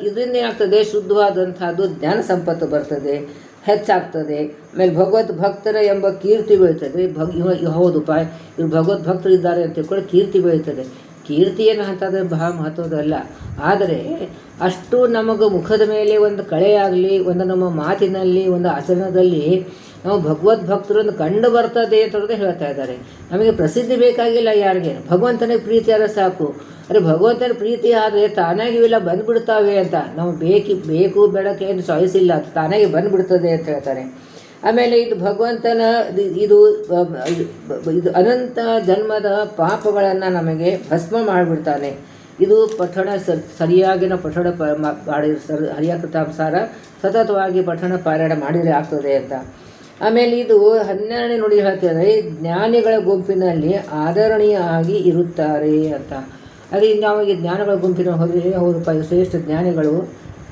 ಇದರಿಂದ ಏನಾಗ್ತದೆ, ಶುದ್ಧವಾದಂಥದ್ದು ಜ್ಞಾನ ಸಂಪತ್ತು ಬರ್ತದೆ, ಹೆಚ್ಚಾಗ್ತದೆ. ಆಮೇಲೆ ಭಕ್ತರ ಎಂಬ ಕೀರ್ತಿ ಬೆಳೀತದೆ. ಹೌದಪ್ಪ ಇವ್ರು ಭಗವದ್ ಭಕ್ತರು ಇದ್ದಾರೆ ಅಂತ ತಿಳ್ಕೊಂಡು ಕೀರ್ತಿ ಬೆಳೀತದೆ. ಕೀರ್ತಿ ಏನು ಅಂತಂದರೆ ಬಹಳ ಮಹತ್ವದಲ್ಲ, ಆದರೆ ಅಷ್ಟು ನಮಗೆ ಮುಖದ ಮೇಲೆ ಒಂದು ಕಳೆಯಾಗಲಿ, ಒಂದು ನಮ್ಮ ಮಾತಿನಲ್ಲಿ, ಒಂದು ಆಚರಣೆಯಲ್ಲಿ ನಾವು ಭಗವದ್ ಭಕ್ತರನ್ನು ಕಂಡು ಬರ್ತದೆ ಅಂತ ಹೇಳ್ತಾ ಇದ್ದಾರೆ. ನಮಗೆ ಪ್ರಸಿದ್ಧಿ ಬೇಕಾಗಿಲ್ಲ, ಯಾರಿಗೆ ಭಗವಂತನಿಗೆ ಪ್ರೀತಿ ಆದರೆ ಸಾಕು. ಅಂದರೆ ಭಗವಂತನ ಪ್ರೀತಿ ಆದರೆ ತಾನಾಗಿ ಇವೆಲ್ಲ ಬಂದುಬಿಡ್ತಾವೆ ಅಂತ. ನಾವು ಬೇಕು ಬೇಡಕ್ಕೆ ಏನು ಚಾಯ್ಸ್ ಇಲ್ಲ, ತಾನಾಗಿ ಬಂದುಬಿಡ್ತದೆ ಅಂತ ಹೇಳ್ತಾರೆ. ಆಮೇಲೆ ಇದು ಭಗವಂತನ ಇದು ಅನಂತ ಜನ್ಮದ ಪಾಪಗಳನ್ನು ನಮಗೆ ಭಸ್ಮ ಮಾಡಿಬಿಡ್ತಾನೆ. ಇದು ಪಠಣ ಸರಿಯಾಗಿನ ಪಠಣ ಮಾಡಿ ಹರಿಕಥಾಂಸಾರ ಸತತವಾಗಿ ಪಠಣ ಪಾರಾಯಣ ಮಾಡಿದರೆ ಆಗ್ತದೆ ಅಂತ. ಆಮೇಲೆ ಇದು 12ನೇ ನುಡಿ ಹೇಳ್ತಾರೆ, ಜ್ಞಾನಿಗಳ ಗುಂಪಿನಲ್ಲಿ ಆದರಣೀಯವಾಗಿ ಇರುತ್ತಾರೆ ಅಂತ. ಅದೇ ನಮಗೆ ಜ್ಞಾನಗಳ ಗುಂಪಿನ ಹೋದರೆ ಹೌದಪ್ಪ ಇದು ಶ್ರೇಷ್ಠ ಜ್ಞಾನಿಗಳು,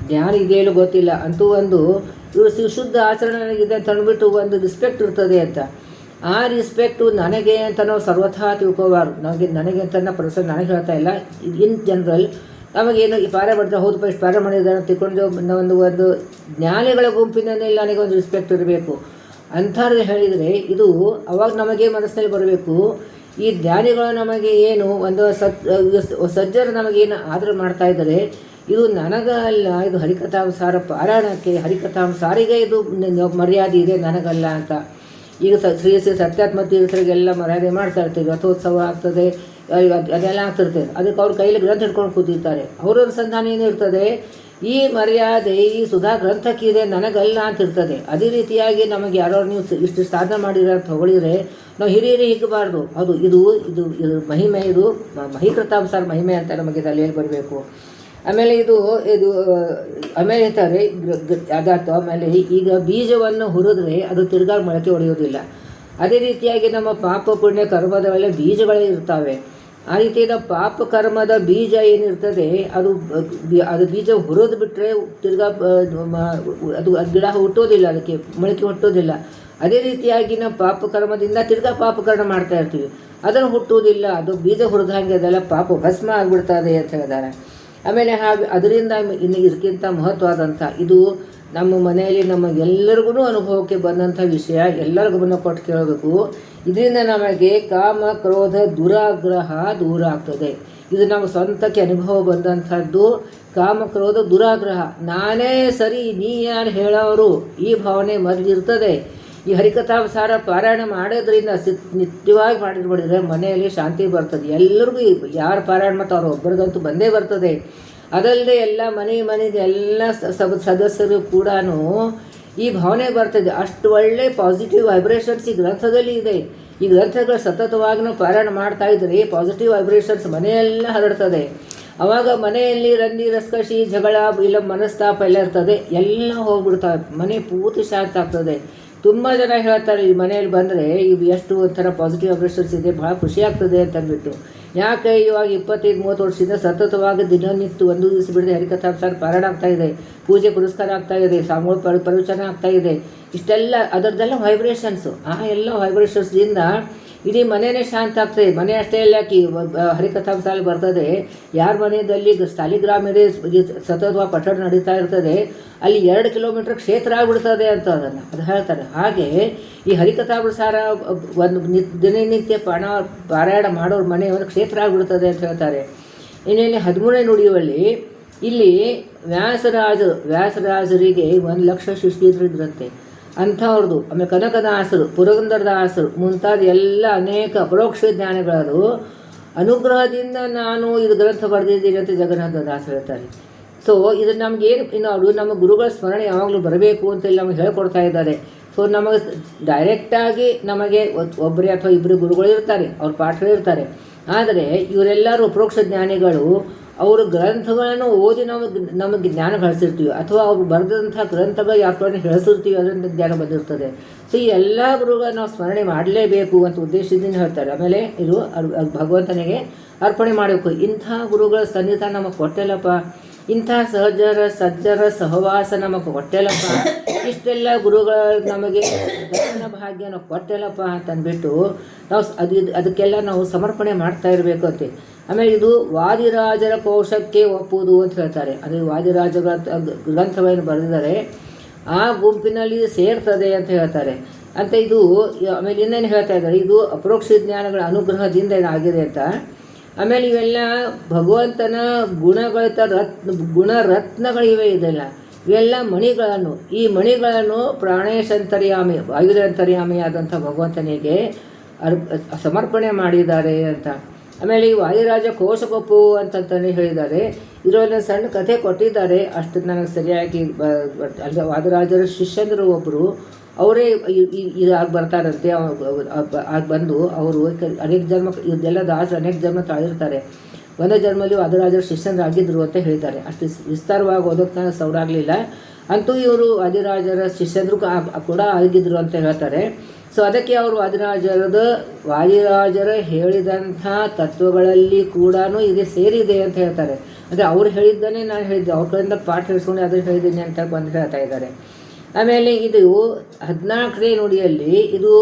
ಜ್ಞಾನ ಇದೆಯಲ್ಲೂ ಗೊತ್ತಿಲ್ಲ ಅಂತೂ ಒಂದು ಇವರು ಶುದ್ಧ ಆಚರಣೆಗಿದೆ ಅಂತ ಅಂದ್ಬಿಟ್ಟು ಒಂದು ರಿಸ್ಪೆಕ್ಟ್ ಇರ್ತದೆ ಅಂತ. ಆ ರಿಸ್ಪೆಕ್ಟು ನನಗೆ ಅಂತ ನಾವು ಸರ್ವಥಾ ತಿಳ್ಕೋಬಾರ್ದು. ನನಗೆ ಅಂತ ನನಗೆ ಹೇಳ್ತಾ ಇಲ್ಲ, ಇನ್ ಜನರಲ್ ನಮಗೇನು ಈ ಪಾರ ಮಾಡಿದ್ರೆ ಹೌದಪ್ಪ ಇಷ್ಟು ಪಾರ ಮಾಡಿದ್ದಾರೆ ಅಂತ ತಿಳ್ಕೊಂಡು ಒಂದು ಜ್ಞಾನಿಗಳ ಗುಂಪಿನಲ್ಲಿ ನನಗೊಂದು ರಿಸ್ಪೆಕ್ಟ್ ಇರಬೇಕು ಅಂಥದ್ದು ಹೇಳಿದರೆ ಇದು ಅವಾಗ ನಮಗೆ ಮನಸ್ಸಿನಲ್ಲಿ ಬರಬೇಕು. ಈ ಜ್ಞಾನಿಗಳು ನಮಗೆ ಏನು ಒಂದು ಸಜ್ಜರು ನಮಗೇನು ಆದರೂ ಮಾಡ್ತಾ ಇದ್ದಾರೆ, ಇದು ನನಗಲ್ಲ, ಇದು ಹರಿಕಥಾಂಸಾರ ಪಾರಾಯಣಕ್ಕೆ, ಹರಿಕಥಾಂಸಾರಿಗೆ ಇದು ಮರ್ಯಾದೆ ಇದೆ, ನನಗಲ್ಲ ಅಂತ. ಈಗ ಶ್ರೀ ಸತ್ಯಾತ್ಮ ತೀರ್ಥರಿಗೆಲ್ಲ ಮರ್ಯಾದೆ ಮಾಡ್ತಾ ಇರ್ತೀವಿ, ರಥೋತ್ಸವ ಆಗ್ತದೆ, ಅದೆಲ್ಲ ಆಗ್ತಿರ್ತದೆ. ಅದಕ್ಕೆ ಅವ್ರ ಕೈಯಲ್ಲಿ ಗ್ರಂಥ ಹಿಡ್ಕೊಂಡು ಕೂತಿರ್ತಾರೆ. ಅವರ ಸಂಧಾನ ಏನಿರ್ತದೆ, ಈ ಮರ್ಯಾದೆ ಈ ಸುಧಾ ಗ್ರಂಥಕ್ಕಿದೆ, ನನಗಲ್ಲ ಅಂತಿರ್ತದೆ. ಅದೇ ರೀತಿಯಾಗಿ ನಮಗೆ ಯಾರೋ ನೀವು ಇಷ್ಟು ಸಾಧನೆ ಮಾಡಿರೋ ಅಂತ ಹೊಗಳಿದ್ರೆ ನಾವು ಹಿರಿಯರೇ ಹಿಗ್ಗಬಾರ್ದು. ಅದು ಇದು ಇದು ಇದು ಮಹಿಮೆ, ಇದು ಮಹಿಕೃತಾಂಸಾರ ಮಹಿಮೆ ಅಂತ ನಮಗೆ ತಲೆಯಲ್ಲಿ ಬರಬೇಕು. ಆಮೇಲೆ ಇದು ಇದು ಆಮೇಲೆ ಹೇಳ್ತಾರೆ ಅದಾರ್ಥ. ಆಮೇಲೆ ಈಗ ಬೀಜವನ್ನು ಹುರಿದ್ರೆ ಅದು ತಿರ್ಗಾ ಮೊಳಕೆ ಹೊಡೆಯೋದಿಲ್ಲ. ಅದೇ ರೀತಿಯಾಗಿ ನಮ್ಮ ಪಾಪ ಪುಣ್ಯ ಕರ್ಮದ ಮೇಲೆ ಬೀಜಗಳೇ ಇರ್ತವೆ. ಆ ರೀತಿ ನಮ್ಮ ಪಾಪ ಕರ್ಮದ ಬೀಜ ಏನಿರ್ತದೆ ಅದು ಬೀಜ ಹುರಿದು ಬಿಟ್ಟರೆ ತಿರ್ಗಾ ಅದು ಗಿಡ ಹುಟ್ಟೋದಿಲ್ಲ, ಅದಕ್ಕೆ ಮೊಳಕೆ ಹುಟ್ಟೋದಿಲ್ಲ. ಅದೇ ರೀತಿಯಾಗಿ ನಾವು ಪಾಪ ಕರ್ಮದಿಂದ ತಿರ್ಗಾ ಪಾಪಕರ್ಮ ಮಾಡ್ತಾ ಇರ್ತೀವಿ, ಅದನ್ನು ಹುಟ್ಟುವುದಿಲ್ಲ. ಅದು ಬೀಜ ಹುರಿದ ಹಾಗೆ ಅದೆಲ್ಲ ಪಾಪ ಭಸ್ಮ ಆಗಿಬಿಡ್ತದೆ ಅಂತ ಹೇಳಿದ್ದಾರೆ. ಆಮೇಲೆ ಹಾಗೆ ಅದರಿಂದ ಇನ್ನು ಇದಕ್ಕಿಂತ ಮಹತ್ವವಾದಂಥ ಇದು ನಮ್ಮ ಮನೆಯಲ್ಲಿ ನಮಗೆಲ್ಲರಿಗೂ ಅನುಭವಕ್ಕೆ ಬಂದಂಥ ವಿಷಯ, ಎಲ್ಲರ ಗಮನ ಕೊಟ್ಟು ಕೇಳಬೇಕು. ಇದರಿಂದ ನಮಗೆ ಕಾಮ ಕ್ರೋಧ ದುರಾಗ್ರಹ ದೂರ ಆಗ್ತದೆ. ಇದು ನಮ್ಮ ಸ್ವಂತಕ್ಕೆ ಅನುಭವ ಬಂದಂಥದ್ದು. ಕಾಮ ಕ್ರೋಧ ದುರಾಗ್ರಹ, ನಾನೇ ಸರಿ ನೀ ಯಾರು ಹೇಳೋರು, ಈ ಭಾವನೆ ಮೊದಲಿರ್ತದೆ. ಈ ಹರಿಕಥಾಸಾರ ಪಾರಾಯಣ ಮಾಡೋದ್ರಿಂದ ನಿತ್ಯವಾಗಿ ಮಾಡಿದ್ರೆ ಮನೆಯಲ್ಲಿ ಶಾಂತಿ ಬರ್ತದೆ. ಎಲ್ಲರಿಗೂ ಯಾರು ಪಾರಾಯಣ ಮಾಡ್ತಾರೋ ಒಬ್ಬರಿಗಂತೂ ಬಂದೇ ಬರ್ತದೆ. ಅದಲ್ಲದೆ ಎಲ್ಲ ಮನೆಗೆ ಎಲ್ಲ ಸದಸ್ಯರು ಕೂಡ ಈ ಭಾವನೆ ಬರ್ತದೆ. ಅಷ್ಟು ಒಳ್ಳೆ ಪಾಸಿಟಿವ್ ವೈಬ್ರೇಷನ್ಸ್ ಈ ಗ್ರಂಥದಲ್ಲಿ ಇದೆ. ಈ ಗ್ರಂಥಗಳು ಸತತವಾಗಿ ನಾವು ಪಾರಾಯಣ ಮಾಡ್ತಾ ಇದ್ರೆ ಪಾಸಿಟಿವ್ ವೈಬ್ರೇಷನ್ಸ್ ಮನೆಯೆಲ್ಲ ಹರಡ್ತದೆ. ಆವಾಗ ಮನೆಯಲ್ಲಿ ರಂದಿ ರಸ್ಕಶಿ ಜಗಳ ಇಲ್ಲ ಮನಸ್ತಾಪ ಎಲ್ಲ ಇರ್ತದೆ, ಎಲ್ಲ ಹೋಗ್ಬಿಡ್ತವೆ. ಮನೆ ಪೂರ್ತಿ ಶಾಂತ ಆಗ್ತದೆ. ತುಂಬ ಜನ ಹೇಳ್ತಾರೆ ಈ ಮನೆಯಲ್ಲಿ ಬಂದರೆ ಇವು ಎಷ್ಟು ಒಂಥರ ಪಾಸಿಟಿವ್ ವೈಬ್ರೇಷನ್ಸ್ ಇದೆ, ಭಾಳ ಖುಷಿ ಆಗ್ತದೆ ಅಂತ ಅಂದ್ಬಿಟ್ಟು. ಯಾಕೆ ಇವಾಗ 25-30 ವರ್ಷದಿಂದ ಸತತವಾಗಿ ದಿನನಿತ್ಯ ಒಂದು ದಿವಸ ಬಿಡದೆ ಹರಿಕಥಾಂಸಾರ ಪಾರಾಯಣ ಆಗ್ತಾ ಇದೆ, ಪೂಜೆ ಪುರಸ್ಕಾರ ಆಗ್ತಾ ಇದೆ, ಸಾಮೂಹಿಕ ಪ್ರವಚನ ಆಗ್ತಾ ಇದೆ. ಇಷ್ಟೆಲ್ಲ ಅದರದ್ದೆಲ್ಲ ವೈಬ್ರೇಷನ್ಸು. ಆ ಎಲ್ಲ ವೈಬ್ರೇಷನ್ಸ್ದಿಂದ ಇಡೀ ಮನೆಯೇ ಶಾಂತ ಆಗ್ತದೆ. ಮನೆ ಅಷ್ಟೇ ಇಲ್ಲ, ಹರಿಕಥಾಂಸಾಲ ಬರ್ತದೆ. ಯಾರ ಮನೆಯಲ್ಲಿ ಸಾಲಿಗ್ರಾಮ ಇದೆ, ಸತತವಾಗಿ ಪಠಣ ನಡೀತಾ ಇರ್ತದೆ, ಅಲ್ಲಿ 2 ಕಿಲೋಮೀಟರ್ ಕ್ಷೇತ್ರ ಆಗಿಬಿಡ್ತದೆ ಅಂತ ಅದು ಹೇಳ್ತಾರೆ. ಹಾಗೆ ಈ ಹರಿಕಥಾಂಸಾರ ಒಂದು ದಿನನಿತ್ಯ ಪಾರಾಯಣ ಮಾಡೋರ ಮನೆ ಒಂದು ಕ್ಷೇತ್ರ ಆಗಿಬಿಡ್ತದೆ ಅಂತ ಹೇಳ್ತಾರೆ. ಇನ್ನೇನು 13ನೇ ನುಡಿಯುವಲ್ಲಿ ಇಲ್ಲಿ ವ್ಯಾಸರಾಜರಿಗೆ 1,00,000 ಶಿಷ್ಯರಿದ್ರಂತೆ ಅಂಥವ್ರದ್ದು. ಆಮೇಲೆ ಕನಕದಾಸರು, ಪುರಂದರದಾಸರು ಮುಂತಾದ ಎಲ್ಲ ಅನೇಕ ಅಪರೋಕ್ಷ ಜ್ಞಾನಿಗಳದು ಅನುಗ್ರಹದಿಂದ ನಾನು ಇದು ಗ್ರಂಥ ಬರೆದಿದ್ದೀನಿ ಅಂತ ಜಗನ್ನಾಥ ದಾಸ ಹೇಳ್ತಾರೆ. ಸೊ ಇದು ನಮಗೇನು ಇನ್ನು ಅವರು ನಮ್ಮ ಗುರುಗಳ ಸ್ಮರಣೆ ಯಾವಾಗಲೂ ಬರಬೇಕು ಅಂತೇಳಿ ನಮಗೆ ಹೇಳ್ಕೊಡ್ತಾ ಇದ್ದಾರೆ. ಸೊ ನಮಗೆ ಡೈರೆಕ್ಟಾಗಿ ನಮಗೆ ಒಬ್ಬರೇ ಅಥವಾ ಇಬ್ಬರು ಗುರುಗಳು ಇರ್ತಾರೆ, ಅವ್ರ ಪಾಠಗಳಿರ್ತಾರೆ. ಆದರೆ ಇವರೆಲ್ಲರೂ ಅಪರೋಕ್ಷ ಜ್ಞಾನಿಗಳು. ಅವ್ರ ಗ್ರಂಥಗಳನ್ನು ಓದಿ ನಮಗೆ ಜ್ಞಾನ ಗಳಿಸಿರ್ತೀವಿ, ಅಥವಾ ಅವ್ರು ಬರೆದಂಥ ಗ್ರಂಥಗಳು ಯಾಕಂದ್ರೆ ಹೇಳಿಸಿರ್ತೀವಿ, ಅದರಿಂದ ಜ್ಞಾನ ಬಂದಿರ್ತದೆ. ಸೊ ಈ ಎಲ್ಲ ಗುರುಗಳನ್ನ ನಾವು ಸ್ಮರಣೆ ಮಾಡಲೇಬೇಕು ಅಂತ ಉದ್ದೇಶದಿಂದ ಹೇಳ್ತಾರೆ. ಆಮೇಲೆ ಇದು ಭಗವಂತನಿಗೆ ಅರ್ಪಣೆ ಮಾಡಬೇಕು. ಇಂಥ ಗುರುಗಳ ಸನ್ನಿಧಾನ ನಮಗೆ ಕೊಟ್ಟೆಲ್ಲಪ್ಪ, ಇಂಥ ಸಜ್ಜರ ಸಹವಾಸ ನಮಗೆ ಕೊಟ್ಟೆಲ್ಲಪ್ಪ, ಇಷ್ಟೆಲ್ಲ ಗುರುಗಳ ನಮಗೆ ದರ್ಶನ ಭಾಗ್ಯ ನಾವು ಕೊಟ್ಟೆಲ್ಲಪ್ಪ ಅಂತಂದ್ಬಿಟ್ಟು ನಾವು ಅದಕ್ಕೆಲ್ಲ ನಾವು ಸಮರ್ಪಣೆ ಮಾಡ್ತಾ ಇರಬೇಕು ಅಂತೆ. ಆಮೇಲೆ ಇದು ವಾದಿರಾಜರ ಕೋಶಕ್ಕೆ ಒಪ್ಪುವುದು ಅಂತ ಹೇಳ್ತಾರೆ. ಅದು ವಾದಿರಾಜರ ಗ್ರಂಥವನ್ನು ಬರೆದಿದ್ದಾರೆ, ಆ ಗುಂಪಿನಲ್ಲಿ ಸೇರ್ತದೆ ಅಂತ ಹೇಳ್ತಾರೆ ಅಂತ. ಇದು ಆಮೇಲೆ ಇನ್ನೇನು ಹೇಳ್ತಾ ಇದ್ದಾರೆ, ಇದು ಅಪರೋಕ್ಷ ಜ್ಞಾನಗಳ ಅನುಗ್ರಹದಿಂದ ಇದಾಗಿದೆ ಅಂತ. ಆಮೇಲೆ ಇವೆಲ್ಲ ಭಗವಂತನ ಗುಣರತ್ನಗಳಿವೆ. ಇದೆಲ್ಲ ಇವೆಲ್ಲ ಮಣಿಗಳನ್ನು, ಈ ಮಣಿಗಳನ್ನು ಪ್ರಾಣೇಶಂತರ್ಯಾಮಿ ವಾಯುರಂತರ್ಯಾಮಿಯಾದಂಥ ಭಗವಂತನಿಗೆ ಸಮರ್ಪಣೆ ಮಾಡಿದ್ದಾರೆ ಅಂತ. ಆಮೇಲೆ ಈ ವಾಯುರಾಜ ಕೋಶಕೊಪ್ಪು ಅಂತಂತಲೇ ಹೇಳಿದ್ದಾರೆ. ಇದರಲ್ಲಿ ಸಣ್ಣ ಕಥೆ ಕೊಟ್ಟಿದ್ದಾರೆ, ಅಷ್ಟು ನನಗೆ ಸರಿಯಾಗಿ ಅಲ್ಲಿ ವಾದಿರಾಜರ ಶಿಷ್ಯಂದರು ಒಬ್ಬರು ಅವರೇ ಇದಾಗಿ ಬರ್ತಾರಂತೆ. ಆಗಿ ಬಂದು ಅವರು ಅನೇಕ ಜನ್ಮ ಇದೆಲ್ಲ ದಾಸರು ಅನೇಕ ಜನ್ಮ ತಾಳಿರ್ತಾರೆ. ಒಂದೇ ಜನ್ಮಲ್ಲಿ ವಾದಿರಾಜರ ಶಿಷ್ಯರಾಗಿದ್ದರು ಅಂತ ಹೇಳಿದ್ದಾರೆ. ಅಷ್ಟು ವಿಸ್ತಾರವಾಗಿ ಓದೋಕ್ಕೆ ನನಗೆ ಸೌರಾಗಲಿಲ್ಲ. ಅಂತೂ ಇವರು ವಾದಿರಾಜರ ಶಿಷ್ಯಂದರು ಕೂಡ ಆಗಿದ್ದರು ಅಂತ ಹೇಳ್ತಾರೆ. ಸೊ ಅದಕ್ಕೆ ಅವರು ವಾದಿರಾಜರ ಹೇಳಿದಂಥ ತತ್ವಗಳಲ್ಲಿ ಕೂಡ ಇದು ಸೇರಿದೆ ಅಂತ ಹೇಳ್ತಾರೆ. ಅಂದರೆ ಅವ್ರು ಹೇಳಿದ್ದನ್ನೇ ನಾನು ಹೇಳಿದ್ದೆ, ಅವ್ರ ಕಡೆಯಿಂದ ಪಾಠ ಹೇಳಿಸ್ಕೊಂಡು ಅದನ್ನು ಹೇಳಿದ್ದೀನಿ ಅಂತ ಬಂದು ಹೇಳ್ತಾ ಇದ್ದಾರೆ. ಆಮೇಲೆ ಇದು 14ನೇ ನುಡಿಯಲ್ಲಿ ಇದು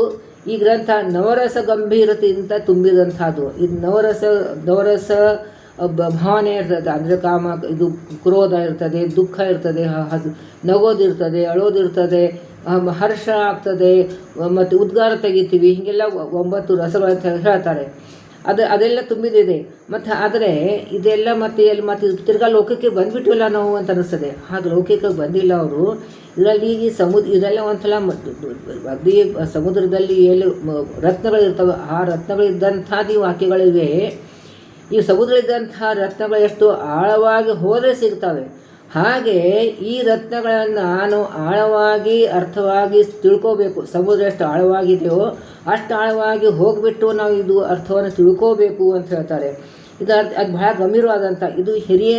ಈ ಗ್ರಂಥ ನವರಸ ಗಂಭೀರತೆಯಿಂದ ತುಂಬಿದಂಥದ್ದು. ಇದು ನವರಸ ಭಾವನೆ ಇರ್ತದೆ. ಅಂದರೆ ಕಾಮ, ಇದು ಕ್ರೋಧ ಇರ್ತದೆ, ದುಃಖ ಇರ್ತದೆ, ನಗೋದಿರ್ತದೆ, ಅಳೋದಿರ್ತದೆ, ಹರ್ಷ ಆಗ್ತದೆ, ಮತ್ತು ಉದ್ಗಾರ ತೆಗಿತೀವಿ. ಹೀಗೆಲ್ಲ 9 ರಸಗಳು ಅಂತ ಹೇಳ್ತಾರೆ. ಅದೆಲ್ಲ ತುಂಬಿದಿದೆ. ಮತ್ತು ಆದರೆ ಇದೆಲ್ಲ ಮತ್ತೆ ತಿರ್ಗಾ ಲೋಕಕ್ಕೆ ಬಂದುಬಿಟ್ಟಿಲ್ಲ ನಾವು ಅಂತ ಅನ್ನಿಸ್ತದೆ. ಹಾಗೆ ಲೌಕಿಕಕ್ಕೆ ಬಂದಿಲ್ಲ ಅವರು. ಇದರಲ್ಲಿ ಈ ಇದೆಲ್ಲ ಒಂದ್ಸಲ ಅಗದಿ ಸಮುದ್ರದಲ್ಲಿ ರತ್ನಗಳಿರ್ತವೆ. ಆ ರತ್ನಗಳಿದ್ದಂಥದ್ದು ಈ ವಾಕ್ಯಗಳಿವೆ. ಈ ಸಮುದ್ರ ಇದ್ದಂಥ ರತ್ನಗಳು ಎಷ್ಟು ಆಳವಾಗಿ ಹೋದರೆ ಸಿಗ್ತವೆ, ಹಾಗೆ ಈ ರತ್ನಗಳನ್ನು ನಾನು ಆಳವಾಗಿ ಅರ್ಥವಾಗಿ ತಿಳ್ಕೋಬೇಕು. ಸಮುದ್ರ ಎಷ್ಟು ಆಳವಾಗಿದೆಯೋ ಅಷ್ಟು ಆಳವಾಗಿ ಹೋಗಿಬಿಟ್ಟು ನಾವು ಇದು ಅರ್ಥವನ್ನು ತಿಳ್ಕೋಬೇಕು ಅಂತ ಹೇಳ್ತಾರೆ. ಇದು ಅದು ಬಹಳ ಗಂಭೀರವಾದಂಥ, ಇದು ಹಿರಿಯ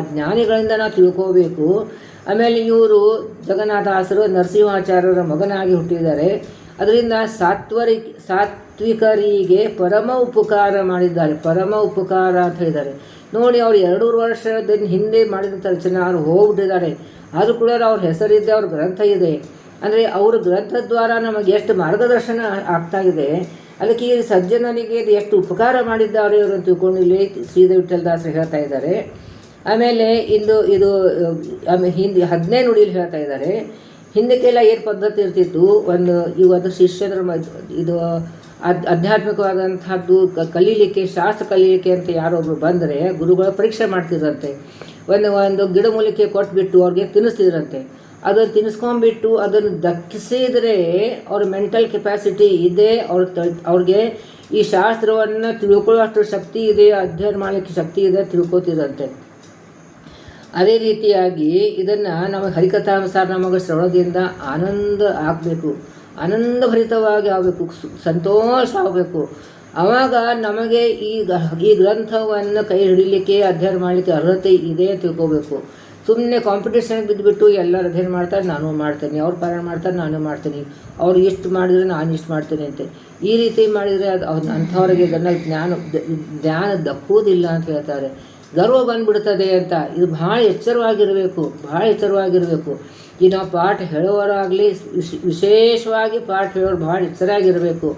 ಜ್ಞಾನಿಗಳಿಂದ ನಾವು ತಿಳ್ಕೋಬೇಕು. ಆಮೇಲೆ ಇವರು ಜಗನ್ನಾಥದಾಸರು ನರಸಿಂಹಾಚಾರ್ಯರ ಮಗನಾಗಿ ಹುಟ್ಟಿದ್ದಾರೆ. ಅದರಿಂದ ಸಾತ್ವಿಕರಿಗೆ ಪರಮ ಉಪಕಾರ ಮಾಡಿದ್ದಾರೆ. ಪರಮ ಉಪಕಾರ ಅಂತ ಹೇಳಿದ್ದಾರೆ. ನೋಡಿ, ಅವ್ರು 2 ವರ್ಷದ ಹಿಂದೆ ಮಾಡಿದಂಥ ರಚನೆ ಅವ್ರು ಹೋಗ್ಬಿಟ್ಟಿದ್ದಾರೆ. ಅದು ಕೂಡ ಅವ್ರ ಹೆಸರಿದ್ದೆ, ಅವ್ರ ಗ್ರಂಥ ಇದೆ. ಅಂದರೆ ಅವ್ರ ಗ್ರಂಥದ ದ್ವಾರ ನಮಗೆ ಎಷ್ಟು ಮಾರ್ಗದರ್ಶನ ಆಗ್ತಾ ಇದೆ. ಅದಕ್ಕೆ ಈ ಸಜ್ಜನನಿಗೆ ಇದು ಎಷ್ಟು ಉಪಕಾರ ಮಾಡಿದ್ದಾರೆ ಇವರು ಅಂತ ತಿಳ್ಕೊಂಡು ಇಲ್ಲಿ ಶ್ರೀಧರ ವಿಠಲದಾಸರು ಹೇಳ್ತಾ ಇದ್ದಾರೆ. ಆಮೇಲೆ ಇದು ಹಿಂದೆ 15 ನುಡಿಯಲ್ಲಿ ಹೇಳ್ತಾ ಇದ್ದಾರೆ. ಹಿಂದಕ್ಕೆಲ್ಲ ಏನು ಪದ್ಧತಿ ಇರ್ತಿತ್ತು, ಒಂದು ಶಿಷ್ಯರ ಇದು ಆಧ್ಯಾತ್ಮಿಕವಾದಂಥದ್ದು ಕಲೀಲಿಕ್ಕೆ, ಶಾಸ್ತ್ರ ಕಲೀಲಿಕ್ಕೆ ಅಂತ ಯಾರೊಬ್ಬರು ಬಂದರೆ ಗುರುಗಳು ಪರೀಕ್ಷೆ ಮಾಡ್ತಿದ್ರಂತೆ. ಒಂದು ಗಿಡಮೂಲಿಕೆ ಕೊಟ್ಬಿಟ್ಟು ಅವ್ರಿಗೆ ತಿನ್ನಿಸ್ತಿದ್ರಂತೆ. ಅದನ್ನು ತಿನ್ನಿಸ್ಕೊಂಡ್ಬಿಟ್ಟು ಅದನ್ನು ದಕ್ಕಿಸಿದರೆ ಅವ್ರ ಮೆಂಟಲ್ ಕೆಪಾಸಿಟಿ ಇದೆ, ಅವ್ರಿಗೆ ಈ ಶಾಸ್ತ್ರವನ್ನು ತಿಳ್ಕೊಳ್ಳೋಷ್ಟು ಶಕ್ತಿ ಇದೆ, ಅಧ್ಯಯನ ಮಾಡಲಿಕ್ಕೆ ಶಕ್ತಿ ಇದೆ, ತಿಳ್ಕೊತಿದ್ರಂತೆ. ಅದೇ ರೀತಿಯಾಗಿ ಇದನ್ನು ನಮಗೆ ಹರಿಕಥಾನುಸಾರ ನಮಗೆ ಶ್ರವಣದಿಂದ ಆನಂದ ಆಗಬೇಕು, ಆನಂದಭರಿತವಾಗಿ ಆಗಬೇಕು, ಸಂತೋಷ ಆಗಬೇಕು. ಆವಾಗ ನಮಗೆ ಈ ಗ್ರಂಥವನ್ನು ಕೈ ಹಿಡಿಲಿಕ್ಕೆ ಅಧ್ಯಯನ ಮಾಡಲಿಕ್ಕೆ ಅರ್ಹತೆ ಇದೆ ಅಂತ ತಿಳ್ಕೋಬೇಕು. ಸುಮ್ಮನೆ ಕಾಂಪಿಟೇಷನ್ಗೆ ಬಿದ್ದುಬಿಟ್ಟು ಎಲ್ಲರೂ ಅಧ್ಯಯನ ಮಾಡ್ತಾರೆ, ನಾನು ಮಾಡ್ತೇನೆ, ಅವ್ರು ಪಾರಾಯಣ ಮಾಡ್ತಾರೆ, ನಾನು ಮಾಡ್ತೀನಿ, ಅವ್ರು ಇಷ್ಟು ಮಾಡಿದರೆ ನಾನು ಇಷ್ಟು ಮಾಡ್ತೇನೆ ಅಂತ ಈ ರೀತಿ ಮಾಡಿದರೆ ಅದು ಅಂಥವ್ರಿಗೆ ಜ್ಞಾನ ದಕ್ಕುವುದಿಲ್ಲ ಅಂತ ಹೇಳ್ತಾರೆ. ಗರ್ವ ಬಂದುಬಿಡ್ತದೆ ಅಂತ. ಇದು ಭಾಳ ಎಚ್ಚರವಾಗಿರಬೇಕು, ಭಾಳ ಎಚ್ಚರವಾಗಿರಬೇಕು. ಈ ನಾವು ಪಾಠ ಹೇಳೋರಾಗಲಿ, ವಿಶೇಷವಾಗಿ ಪಾಠ ಹೇಳೋರು ಭಾಳ ಎಚ್ಚರಾಗಿರಬೇಕು.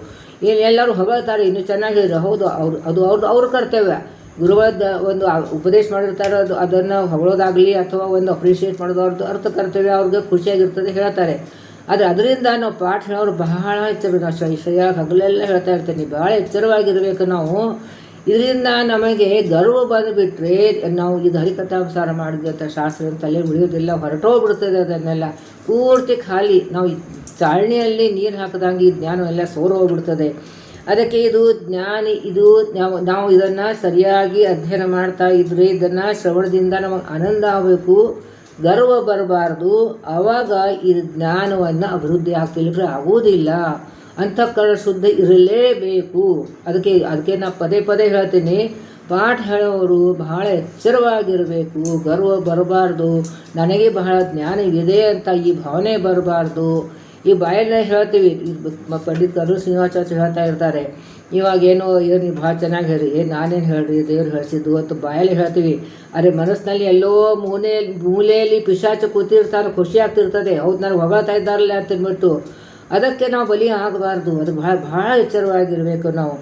ಎಲ್ಲರೂ ಹೊಗಳ್ತಾರೆ, ಇನ್ನೂ ಚೆನ್ನಾಗಿ ಹೇಳಿದ್ರು, ಹೌದು, ಅವ್ರ ಕರ್ತವ್ಯ. ಗುರುಗಳದ್ದು ಒಂದು ಉಪದೇಶ ಮಾಡಿರ್ತಾರೆ, ಅದನ್ನು ಹೊಗಳೋದಾಗಲಿ ಅಥವಾ ಒಂದು ಅಪ್ರಿಷಿಯೇಟ್ ಮಾಡೋದು ಅರ್ಥ ಕರ್ತವ್ಯ, ಅವ್ರಿಗೆ ಖುಷಿಯಾಗಿರ್ತದೆ ಹೇಳ್ತಾರೆ. ಆದರೆ ಅದರಿಂದ ನಾವು ಪಾಠ ಹೇಳೋರು ಬಹಳ ಎಚ್ಚರ. ನಾವು ಶ್ರೇಯಾಗಿ ಹಗಲೆಲ್ಲ ಹೇಳ್ತಾ ಇರ್ತೀನಿ, ಭಾಳ ಎಚ್ಚರವಾಗಿರಬೇಕು ನಾವು. ಇದರಿಂದ ನಮಗೆ ಗರ್ವ ಬಂದುಬಿಟ್ರೆ ನಾವು ಇದು ಹರಿಕಥಾನುಸಾರ ಮಾಡಿದಂಥ ಶಾಸ್ತ್ರ ತಲೆ ಉಳಿಯೋದಿಲ್ಲ, ಹೊರಟೋಗ್ಬಿಡ್ತದೆ. ಅದನ್ನೆಲ್ಲ ಪೂರ್ತಿ ಖಾಲಿ, ನಾವು ಚಾಳಣಿಯಲ್ಲಿ ನೀರು ಹಾಕಿದಂಗೆ ಈ ಜ್ಞಾನವೆಲ್ಲ ಸೋರೋಗ್ಬಿಡ್ತದೆ. ಅದಕ್ಕೆ ನಾವು ಇದನ್ನು ಸರಿಯಾಗಿ ಅಧ್ಯಯನ ಮಾಡ್ತಾ ಇದ್ದರೆ ಇದನ್ನು ಶ್ರವಣದಿಂದ ನಮಗೆ ಆನಂದ ಆಗಬೇಕು, ಗರ್ವ ಬರಬಾರ್ದು. ಆವಾಗ ಈ ಜ್ಞಾನವನ್ನು ಅಭಿವೃದ್ಧಿ ಆಗ್ತಿಲ್ಲದ್ರೆ ಆಗುವುದಿಲ್ಲ. ಅಂತಃಕರಣ ಶುದ್ಧ ಇರಲೇಬೇಕು. ಅದಕ್ಕೆ ನಾನು ಪದೇ ಹೇಳ್ತೀನಿ, ಪಾಠ ಹೇಳೋರು ಬಹಳ ಎಚ್ಚರವಾಗಿರಬೇಕು, ಗರ್ವ ಬರಬಾರ್ದು. ನನಗೆ ಬಹಳ ಜ್ಞಾನವಿದೆ ಅಂತ ಈ ಭಾವನೆ ಬರಬಾರ್ದು. ಈ ಬಾಯಲ್ಲೇ ಹೇಳ್ತೀವಿ, ಪಂಡಿತರು ಶ್ರೀನಿವಾಸಾಚಾರ್ಯ ಹೇಳ್ತಾ ಇರ್ತಾರೆ, ಇವಾಗೇನೋ ನೀವು ಭಾಳ ಚೆನ್ನಾಗಿ ಹೇಳ್ರಿ, ನಾನೇನು ಹೇಳ್ರಿ, ದೇವ್ರು ಹೇಳಿಸಿದ್ದು ಅಂತ ಬಾಯಲ್ಲಿ ಹೇಳ್ತೀವಿ. ಆದರೆ ಮನಸ್ಸಿನಲ್ಲಿ ಎಲ್ಲೋ ಮೂಲೆಯಲ್ಲಿ ಪಿಶಾಚ ಕೂತಿರ್ತಾರೆ, ಖುಷಿ ಆಗ್ತಿರ್ತದೆ, ಹೌದು ನನಗೆ ಹೊಗಳ್ತಾ ಇದ್ದಾರಲ್ಲ ಅಂತಂದ್ಬಿಟ್ಟು. ಅದಕ್ಕೆ ನಾವು ಬಲಿ ಆಗಬಾರ್ದು. ಅದು ಭಾಳ ಎಚ್ಚರವಾಗಿರಬೇಕು ನಾವು.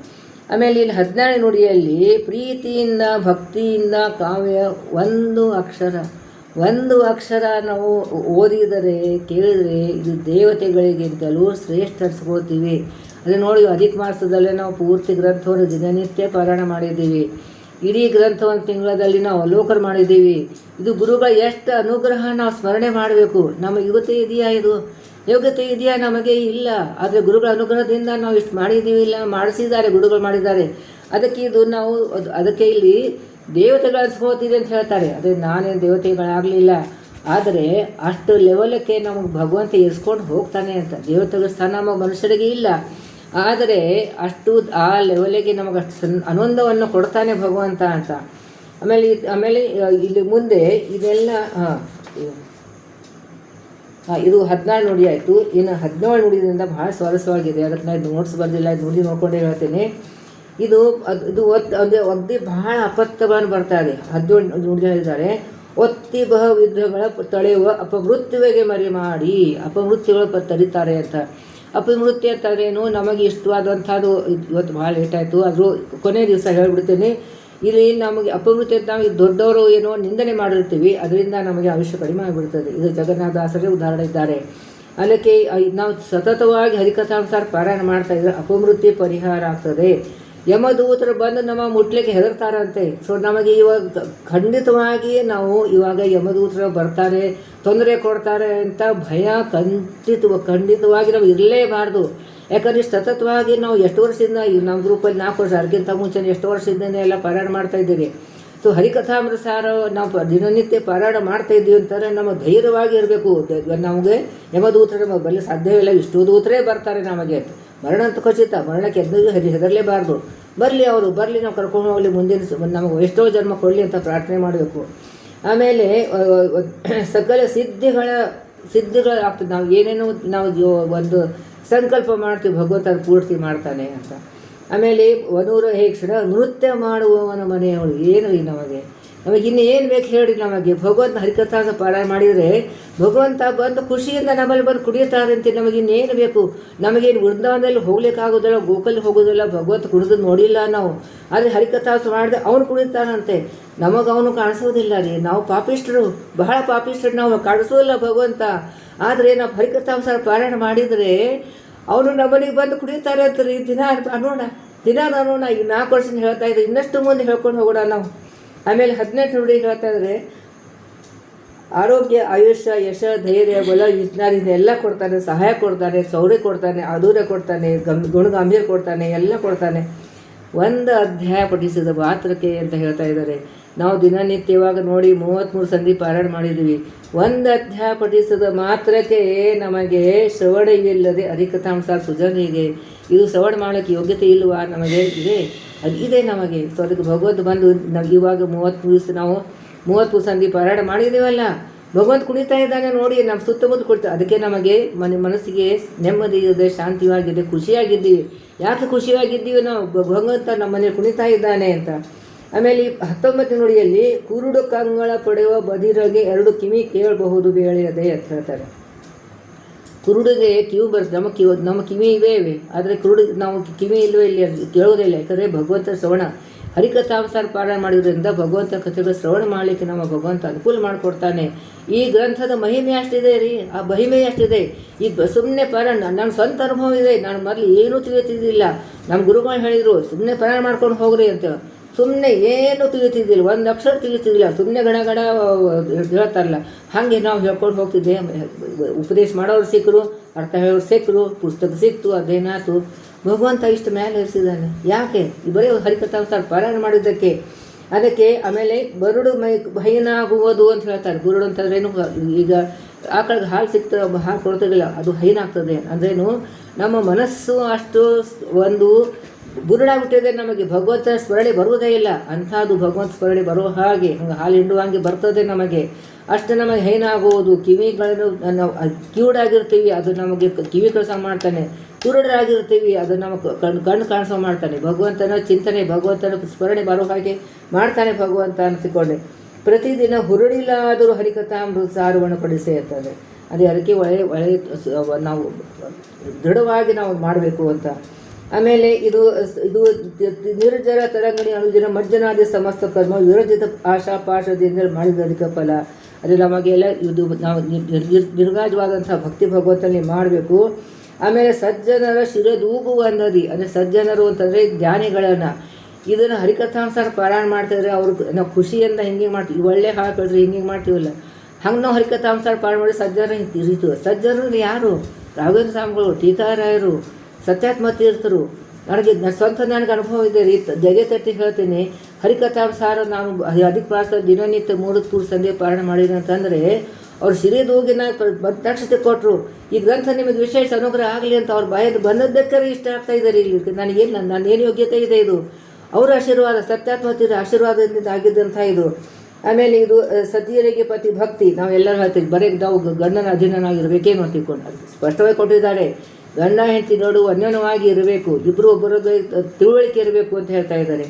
ಆಮೇಲೆ ಇಲ್ಲಿ 17 ನುಡಿಯಲ್ಲಿ ಪ್ರೀತಿಯಿಂದ ಭಕ್ತಿಯಿಂದ ಕಾವ್ಯ ಒಂದು ಅಕ್ಷರ ನಾವು ಓದಿದರೆ ಕೇಳಿದರೆ ಇದು ದೇವತೆಗಳಿಗಿಂತಲೂ ಶ್ರೇಷ್ಠ ಅನಿಸ್ಕೊಳ್ತೀವಿ. ಅದು ನೋಡಿ, ಅಧಿಕ ಮಾಸದಲ್ಲೇ ನಾವು ಪೂರ್ತಿ ಗ್ರಂಥವನ್ನು ದಿನನಿತ್ಯ ಪಾರಾಯಣ ಮಾಡಿದ್ದೀವಿ. ಇಡೀ ಗ್ರಂಥವನ್ನು ತಿಂಗಳಲ್ಲಿ ನಾವು ಅವಲೋಕನ ಮಾಡಿದ್ದೀವಿ. ಇದು ಗುರುಗಳ ಎಷ್ಟು ಅನುಗ್ರಹ ನಾವು ಸ್ಮರಣೆ ಮಾಡಬೇಕು. ನಮ್ಮ ಯೋಗ್ಯತೆ ಇದೆಯಾ? ನಮಗೆ ಇಲ್ಲ. ಆದರೆ ಗುರುಗಳ ಅನುಗ್ರಹದಿಂದ ನಾವು ಇಷ್ಟು ಮಾಡಿದ್ದೀವಿ, ಇಲ್ಲ ಮಾಡಿಸಿದ್ದಾರೆ, ಗುರುಗಳು ಮಾಡಿದ್ದಾರೆ. ಅದಕ್ಕೆ ಇಲ್ಲಿ ದೇವತೆಗಳು ಅನ್ಸ್ಕೋತಿದೆ ಅಂತ ಹೇಳ್ತಾರೆ. ಅದೇ ನಾನೇನು ದೇವತೆಗಳಾಗಲಿಲ್ಲ, ಆದರೆ ಅಷ್ಟು ಲೆವೆಲಕ್ಕೆ ನಮಗೆ ಭಗವಂತ ಇರಿಸ್ಕೊಂಡು ಹೋಗ್ತಾನೆ ಅಂತ. ದೇವತೆಗಳ ಸ್ಥಾನ ನಮ್ಮ ಮನುಷ್ಯರಿಗೆ ಇಲ್ಲ, ಆದರೆ ಅಷ್ಟು ಆ ಲೆವೆಲಿಗೆ ನಮಗೆ ಅಷ್ಟು ಆನಂದವನ್ನು ಕೊಡ್ತಾನೆ ಭಗವಂತ ಅಂತ. ಆಮೇಲೆ ಇಲ್ಲಿ ಮುಂದೆ ಇದೆಲ್ಲ ಇದು 16 ನುಡಿ ಆಯಿತು. ಇನ್ನು 17 ನುಡಿಯಿಂದ ಭಾಳ ಸ್ವಾರಸ್ಯವಾಗಿದೆ. ಅದಕ್ಕೆ ನಾನು ನೋಟ್ಸ್ ಬರೆದಿಲ್ಲ, ಇದು ನುಡಿ ನೋಡ್ಕೊಂಡೇ ಹೇಳ್ತೀನಿ. ಇದು ಒದ್ದಿ ಬಹಳ ಅಪತ್ಯಗಳನ್ನು ಬರ್ತಾ ಇದೆ. 17 ನುಡಿ ಹೇಳಿದ್ದಾರೆ. ಒತ್ತಿ ವಿಗ್ರಹಗಳ ತಳೆಯುವ ಅಪಮೃತ್ಯುವಿಗೆ ಮರಿ ಮಾಡಿ, ಅಪಮೃತ್ಯುಗಳು ತಡಿತಾರೆ ಅಂತ. ಅಪಮೃತ್ಯು ಅಂತಂದ್ರೇನು? ನಮಗೆ ಇಷ್ಟವಾದಂಥದ್ದು ಇವತ್ತು ಭಾಳ ಲೇಟ್ ಆಯಿತು, ಆದರೂ ಕೊನೆ ದಿವಸ ಹೇಳ್ಬಿಡ್ತೀನಿ. ಇಲ್ಲಿ ನಮಗೆ ಅಪಮೃತ್ಯು ಅಂತ ನಾವು ದೊಡ್ಡವರು ಏನೋ ನಿಂದನೆ ಮಾಡಿರ್ತೀವಿ, ಅದರಿಂದ ನಮಗೆ ಆಯುಷ್ಯ ಕಡಿಮೆ ಆಗಿಬಿಡ್ತದೆ. ಇದು ಜಗನ್ನಾಥದಾಸರೇ ಉದಾಹರಣೆ ಇದ್ದಾರೆ. ಅದಕ್ಕೆ ನಾವು ಸತತವಾಗಿ ಹರಿಕಥಾನುಸಾರ ಪಾರಾಯಣ ಮಾಡ್ತಾ ಇದ್ರೆ ಅಪಮೃತ್ಯು ಪರಿಹಾರ ಆಗ್ತದೆ. ಯಮದೂತರು ಬಂದು ನಮ್ಮ ಮುಟ್ಲಿಕ್ಕೆ ಹೆದರ್ತಾರಂತೆ. ಸೊ ನಮಗೆ ಇವಾಗ ಖಂಡಿತವಾಗಿ ನಾವು ಇವಾಗ ಯಮದೂತರು ಬರ್ತಾರೆ, ತೊಂದರೆ ಕೊಡ್ತಾರೆ ಅಂತ ಭಯ ಖಂಡಿತವಾಗಿ ನಾವು ಇರಲೇಬಾರ್ದು. ಯಾಕಂದರೆ ಸತತವಾಗಿ ನಾವು ಎಷ್ಟು ವರ್ಷದಿಂದ ನಮ್ಮ ಗ್ರೂಪಲ್ಲಿ 4 ವರ್ಷ, ಅದಕ್ಕಿಂತ ಮುಂಚೆ ಎಷ್ಟು ವರ್ಷದಿಂದ ಎಲ್ಲ ಪಾರಾಯಣ ಮಾಡ್ತಾ ಇದ್ದೀವಿ. ಸೊ ಹರಿಕಥಾಮೃತ ಸಾರ ನಾವು ದಿನನಿತ್ಯ ಪಾರಾಯಣ ಮಾಡ್ತಾ ಇದ್ದೀವಿ ಅಂತಾರೆ ನಮಗೆ ಧೈರ್ಯವಾಗಿ ಇರಬೇಕು. ನಮಗೆ ಯಮದೂತರು ನಮಗೆ ಬರಲಿ ಸಾಧ್ಯವಿಲ್ಲ, ಇಷ್ಟು ದೂತರೇ ಬರ್ತಾರೆ ನಮಗೆ, ಮರಣ ಅಂತ ಖಚಿತ, ಮರಣಕ್ಕೆ ಹೆದರಲೇಬಾರ್ದು, ಬರಲಿ ಅವರು ಬರಲಿ, ನಾವು ಕರ್ಕೊಂಡು ಹೋಗಲಿ, ಮುಂದಿನ ನಮಗೆ ಎಷ್ಟೋ ಜನ್ಮ ಕೊಡಲಿ ಅಂತ ಪ್ರಾರ್ಥನೆ ಮಾಡಬೇಕು. ಆಮೇಲೆ ಸಕಲ ಸಿದ್ಧಿಗಳಾಗ್ತದೆ. ನಾವು ಏನೇನೋ ನಾವು ಒಂದು ಸಂಕಲ್ಪ ಮಾಡ್ತೀವಿ, ಭಗವಂತ ಪೂರ್ತಿ ಮಾಡ್ತಾನೆ ಅಂತ. ಆಮೇಲೆ ವನೂರ ಹೇಕ್ಷಣ ನೃತ್ಯ ಮಾಡುವವನ ಮನೆಯವಳು. ಏನು ರೀ ನಮಗೆ ಇನ್ನು ಏನು ಬೇಕು ಹೇಳಿ ನಮಗೆ? ಭಗವಂತ ಹರಿಕಥಾಸ ಪಾರಾಯಣ ಮಾಡಿದರೆ ಭಗವಂತ ಬಂದು ಖುಷಿಯಿಂದ ನಮ್ಮಲ್ಲಿ ಬಂದು ಕುಡಿಯುತ್ತಾರೆ ಅಂತ. ನಮಗೆ ಇನ್ನೇನು ಬೇಕು? ನಮಗೇನು ವೃಂದಾವನದಲ್ಲಿ ಹೋಗ್ಲಿಕ್ಕಾಗೋದಿಲ್ಲ, ಗೋಕಲ್ಲಿ ಹೋಗೋದಿಲ್ಲ, ಭಗವಂತ ಕುಡಿದು ನೋಡಿಲ್ಲ ನಾವು. ಆದರೆ ಹರಿಕಥಾಸ ಮಾಡಿದ್ರೆ ಅವನು ಕುಡಿತಾನಂತೆ, ನಮಗೆ ಅವನು ಕಾಣಿಸೋದಿಲ್ಲ ರೀ. ನಾವು ಪಾಪಿಷ್ಠರು, ಬಹಳ ಪಾಪಿಷ್ಠರು, ನಾವು ಕಾಣಿಸೋದಿಲ್ಲ ಭಗವಂತ. ಆದರೆ ನಾವು ಹರಿಕಥಾಂಸ ಪಾರಾಯಣ ಮಾಡಿದರೆ ಅವನು ನಮ್ಮನಿಗೆ ಬಂದು ಕುಡಿಯುತ್ತಾರೆ ಅಂತಾರೆ. ದಿನ ಅನ್ನೋಣ ಈಗ 4 ವರ್ಷ ಹೇಳ್ತಾ ಇದ್ದೆ, ಇನ್ನಷ್ಟು ಮುಂದೆ ಹೇಳ್ಕೊಂಡು ಹೋಗೋಣ ನಾವು. ಆಮೇಲೆ 18 ನುಡಿ ಹೇಳ್ತಾ ಇದ್ರೆ ಆರೋಗ್ಯ, ಆಯುಷ್ಯ, ಯಶ, ಧೈರ್ಯ, ಬಲ, ವಿಜ್ಞಾನ ಇದೆಲ್ಲ ಕೊಡ್ತಾನೆ, ಸಹಾಯ ಕೊಡ್ತಾನೆ, ಶೌರ್ಯ ಕೊಡ್ತಾನೆ, ಆದೂರ್ಯ ಕೊಡ್ತಾನೆ, ಗುಣಗಂಭೀರ ಕೊಡ್ತಾನೆ, ಎಲ್ಲ ಕೊಡ್ತಾನೆ. ಒಂದು ಅಧ್ಯಾಯ ಪಠಿಸಿದ ಮಾತ್ರಕ್ಕೆ ಅಂತ ಹೇಳ್ತಾ ಇದ್ದಾರೆ. ನಾವು ದಿನನಿತ್ಯವಾಗ ನೋಡಿ 33 ಸಂಧಿ ಪಾರಾಯಣ ಮಾಡಿದ್ದೀವಿ. ಒಂದು ಅಧ್ಯಾಯ ಪಠಿಸಿದ ಮಾತ್ರಕ್ಕೆ ನಮಗೆ ಶ್ರವಣವಿಲ್ಲದೆ ಹರಿಕಥಾಂಸ ಸುಜನಿಗೆ ಇದು ಶ್ರವಣ ಮಾಡೋಕ್ಕೆ ಯೋಗ್ಯತೆ ಇಲ್ವಾ? ನಮಗೆ ಇದೆ ನಮಗೆ. ಸೊ ಅದಕ್ಕೆ ಭಗವಂತ ಬಂದು ನಾವು ಇವಾಗ 30 ದಿವಸ ನಾವು 30 ಸಂಧಿ ಪಾರಾಯಣ ಮಾಡಿದ್ದೀವಲ್ಲ, ಭಗವಂತ ಕುಣಿತಾ ಇದ್ದಾನೆ ನೋಡಿ, ನಮ್ಮ ಸುತ್ತಮುತ್ತ ಕುಡಿತ. ಅದಕ್ಕೆ ನಮಗೆ ಮನಸ್ಸಿಗೆ ನೆಮ್ಮದಿ ಇದೆ, ಶಾಂತಿಯಾಗಿದೆ, ಖುಷಿಯಾಗಿದ್ದೀವಿ. ಯಾಕೆ ಖುಷಿಯಾಗಿದ್ದೀವಿ? ನಾವು ಭಗವಂತ ನಮ್ಮ ಮನೇಲಿ ಕುಣಿತಾ ಇದ್ದಾನೆ ಅಂತ. ಆಮೇಲೆ 19 ನುಡಿಯಲ್ಲಿ ಕುರುಡು ಕಂಗಳ ಪಡೆಯುವ ಬದಿರಗೆ 2 ಕಿವಿ ಕೇಳಬಹುದು ಬೇಳೆಯದೆ ಅಂತ ಹೇಳ್ತಾರೆ. ಕುರುಡಿಗೆ ಕಿವಿ ಬರುತ್ತೆ, ನಮ್ಮ ಕಿವಿ ಇವೆ, ಆದರೆ ನಾವು ಕಿವಿ ಇಲ್ಲವೇ ಇಲ್ಲಿ ಕೇಳೋದಿಲ್ಲ. ಯಾಕಂದರೆ ಭಗವಂತ ಶ್ರವಣ ಹರಿಕಥಾಂಸಾರ ಪಾರಾಯಣ ಮಾಡಿದ್ರಿಂದ ಭಗವಂತ ಕಥೆಗಳು ಶ್ರವಣ ಮಾಡಲಿಕ್ಕೆ ನಮ್ಮ ಭಗವಂತ ಅನುಕೂಲ ಮಾಡಿಕೊಡ್ತಾನೆ. ಈ ಗ್ರಂಥದ ಮಹಿಮೆ ಅಷ್ಟಿದೆ ರೀ, ಆ ಮಹಿಮೆ ಅಷ್ಟಿದೆ. ಈಗ ಸುಮ್ಮನೆ ಪಾರಾಯಣ ನನ್ನ ಸ್ವಂತ ಅನುಭವ ಇದೆ. ನಾನು ಮೊದಲು ಏನೂ ತಿಳಿಯುತ್ತಿದ್ದಿಲ್ಲ. ನಮ್ಮ ಗುರುಗಳು ಹೇಳಿದರು ಸುಮ್ಮನೆ ಪಾರಾಯಣ ಮಾಡ್ಕೊಂಡು ಹೋಗ್ರಿ ಅಂತ. ಸುಮ್ಮನೆ ಏನೂ ತಿಳಿಯುತ್ತಿದ್ದಿಲ್ಲ, ಒಂದು ಅಕ್ಷರ ತಿಳಿಯುತ್ತಿದ್ದಿಲ್ಲ, ಸುಮ್ಮನೆ ಗಣ ಹೇಳ್ತಾರಲ್ಲ ಹಾಗೆ ನಾವು ಹೇಳ್ಕೊಂಡು ಹೋಗ್ತಿದ್ದೆ. ಉಪದೇಶ ಮಾಡೋರು ಸಿಕ್ಕರು, ಅರ್ಥ ಹೇಳೋರು ಸಿಕ್ಕರು, ಪುಸ್ತಕ ಸಿಕ್ತು, ಅಧ್ಯಯನ ಆಯ್ತು. ಭಗವಂತ ಇಷ್ಟು ಮೇಲೆ ಇರಿಸಿದ್ದಾನೆ. ಯಾಕೆ? ಬರೀ ಹರಿಕಥಾಂಸಾರ ಪಾರಾಯಣ ಮಾಡಿದ್ದಕ್ಕೆ. ಅದಕ್ಕೆ ಆಮೇಲೆ ಬರುಡು ಹೈನಾಗುವುದು ಅಂತ ಹೇಳ್ತಾರೆ. ಬರುಡು ಅಂತಂದ್ರೇನು? ಈಗ ಆಕಳಿಗೆ ಹಾಲು ಸಿಗ್ತದೆ, ಹಾಲು ಕೊಡ್ತಿರಲಿಲ್ಲ, ಅದು ಹೈನಾಗ್ತದೆ ಅಂದ್ರೇನು? ನಮ್ಮ ಮನಸ್ಸು ಅಷ್ಟು ಒಂದು ಬುರುಡಾಗ್ಬಿಟ್ಟಿದೆ, ನಮಗೆ ಭಗವಂತ ಸ್ಮರಣೆ ಬರುವುದೇ ಇಲ್ಲ. ಅಂಥದ್ದು ಭಗವಂತ ಸ್ಮರಣೆ ಬರೋ ಹಾಗೆ ಹಂಗೆ ಹಾಲು ಹಿಂಡುವಂಗೆ ಬರ್ತದೆ ನಮಗೆ. ಅಷ್ಟು ನಮಗೆ ಹೈನಾಗುವುದು. ಕಿವಿಗಳನ್ನು ನಾವು ಕಿವುಡಾಗಿರ್ತೀವಿ, ಅದು ನಮಗೆ ಕಿವಿ ಕೆಲಸ ಮಾಡ್ತಾನೆ. ಕುರುಡರಾಗಿರ್ತೀವಿ, ಅದು ನಮಗೆ ಕಣ್ಣು ಕಾಣಿಸೋ ಮಾಡ್ತಾನೆ. ಭಗವಂತನ ಚಿಂತನೆ, ಭಗವಂತನ ಸ್ಮರಣೆ ಬರೋ ಹಾಗೆ ಮಾಡ್ತಾನೆ ಭಗವಂತ ಅಂತಿಕೊಂಡೆ. ಪ್ರತಿದಿನ ಹುರುಳಿಲಾದರೂ ಹರಿಕಥಾಮೃತ ಸಾರವನ್ನು ಪಡಿಸಿ ಇರ್ತದೆ. ಅದಕ್ಕೆ ಒಳ್ಳೆ ನಾವು ದೃಢವಾಗಿ ನಾವು ಮಾಡಬೇಕು ಅಂತ. ಆಮೇಲೆ ಇದು ನಿರ್ಜರ ತರಂಗಣಿ ಅನುದಿನ ಮಜ್ಜನಾದಿ ಸಮಸ್ತ ಕರ್ಮ ವಿರಜಿತ ಆಶಾ ಪಾಶದಿಂದ ಮಾಡಿದ ಅಧಿಕ ಫಲ. ಅದು ನಮಗೆಲ್ಲ ಇದು ನಾವು ನಿರ್ಗಾಜವಾದಂಥ ಭಕ್ತಿ ಭಗವಂತನಲ್ಲಿ ಮಾಡಬೇಕು. ಆಮೇಲೆ ಸಜ್ಜನರ ಶಿರದೂಗುವ ನದಿ, ಅಂದರೆ ಸಜ್ಜನರು ಅಂತಂದರೆ ಜ್ಞಾನಿಗಳನ್ನು, ಇದನ್ನು ಹರಿಕಥಾಂಸಾರ ಪಾರಾಯಣ ಮಾಡ್ತಿದ್ರೆ ಅವ್ರಿಗೆ ನಾವು ಖುಷಿಯಿಂದ ಹಿಂಗೆ ಮಾಡ್ತೀವಿ. ಒಳ್ಳೆ ಹಾಳು ಕಳಿದ್ರೆ ಹಿಂಗೆ ಮಾಡ್ತೀವಲ್ಲ, ಹಂಗೆ ನಾವು ಹರಿಕಥಾಂಸಾರ ಪಾರಾಯಣ ಮಾಡಿ ಸಜ್ಜನ ತಿರುಗಿತು. ಸಜ್ಜನರು ಯಾರು? ರಾಘವೇಂದ್ರ ಸ್ವಾಮಿಗಳು, ಟೀಕಾರಾಯರು, ಸತ್ಯಾತ್ಮ ತೀರ್ಥರು. ನನಗೆ ಅನುಭವ ಇದೆ ರೀ, ಧೈರ್ಯ ತಟ್ಟಿ ಹೇಳ್ತೀನಿ. ಹರಿಕಥಾಂಸಾರ ನಾನು ಅಧಿಕ ಪ್ರಾಸ ದಿನನಿತ್ಯ 3 ಸಂಧಿ ಪಾರಾಯಣ ಮಾಡಿದ್ರು ಅಂತಂದರೆ ಅವ್ರು ಸಿರಿದೂಗಿನ ದಕ್ಷತೆ ಕೊಟ್ಟರು. ಈ ಗ್ರಂಥ ನಿಮಗೆ ವಿಶೇಷ ಅನುಗ್ರಹ ಆಗಲಿ ಅಂತ ಅವ್ರ ಬಾಯಲ್ಲಿ ಬಂದದ್ದಕ್ಕೆ ಇಷ್ಟ ಆಗ್ತಾ ಇದ್ದಾರೆ. ಇಲ್ಲಿ ನಾನೇನು ಯೋಗ್ಯತೆ ಇದೆ? ಇದು ಅವರ ಆಶೀರ್ವಾದ, ಸತ್ಯಾತ್ಮ ತೀರ್ಥ ಆಶೀರ್ವಾದದಿಂದ ಆಗಿದ್ದಂಥ ಇದು. ಆಮೇಲೆ ಇದು ಸತಿಯರಿಗೆ ಪತಿ ಭಕ್ತಿ. ನಾವೆಲ್ಲರೂ ಹೇಳ್ತೀವಿ, ಬರೀ ನಾವು ಗಂಡನ ಅಧೀನನಾಗಿರಬೇಕೇನು ಅಂತ ತಿಳ್ಕೊಂಡು ಅದು ಸ್ಪಷ್ಟವಾಗಿ ಕೊಟ್ಟಿದ್ದಾರೆ. ಗಂಡ ಹೆಂಡತಿ ನೋಡು ಅನ್ಯೋನ್ಯವಾಗಿ ಇರಬೇಕು, ಇಬ್ಬರು ಒಬ್ಬರದ್ದು ತಿಳುವಳಿಕೆ ಇರಬೇಕು ಅಂತ ಹೇಳ್ತಾ ಇದ್ದಾರೆ.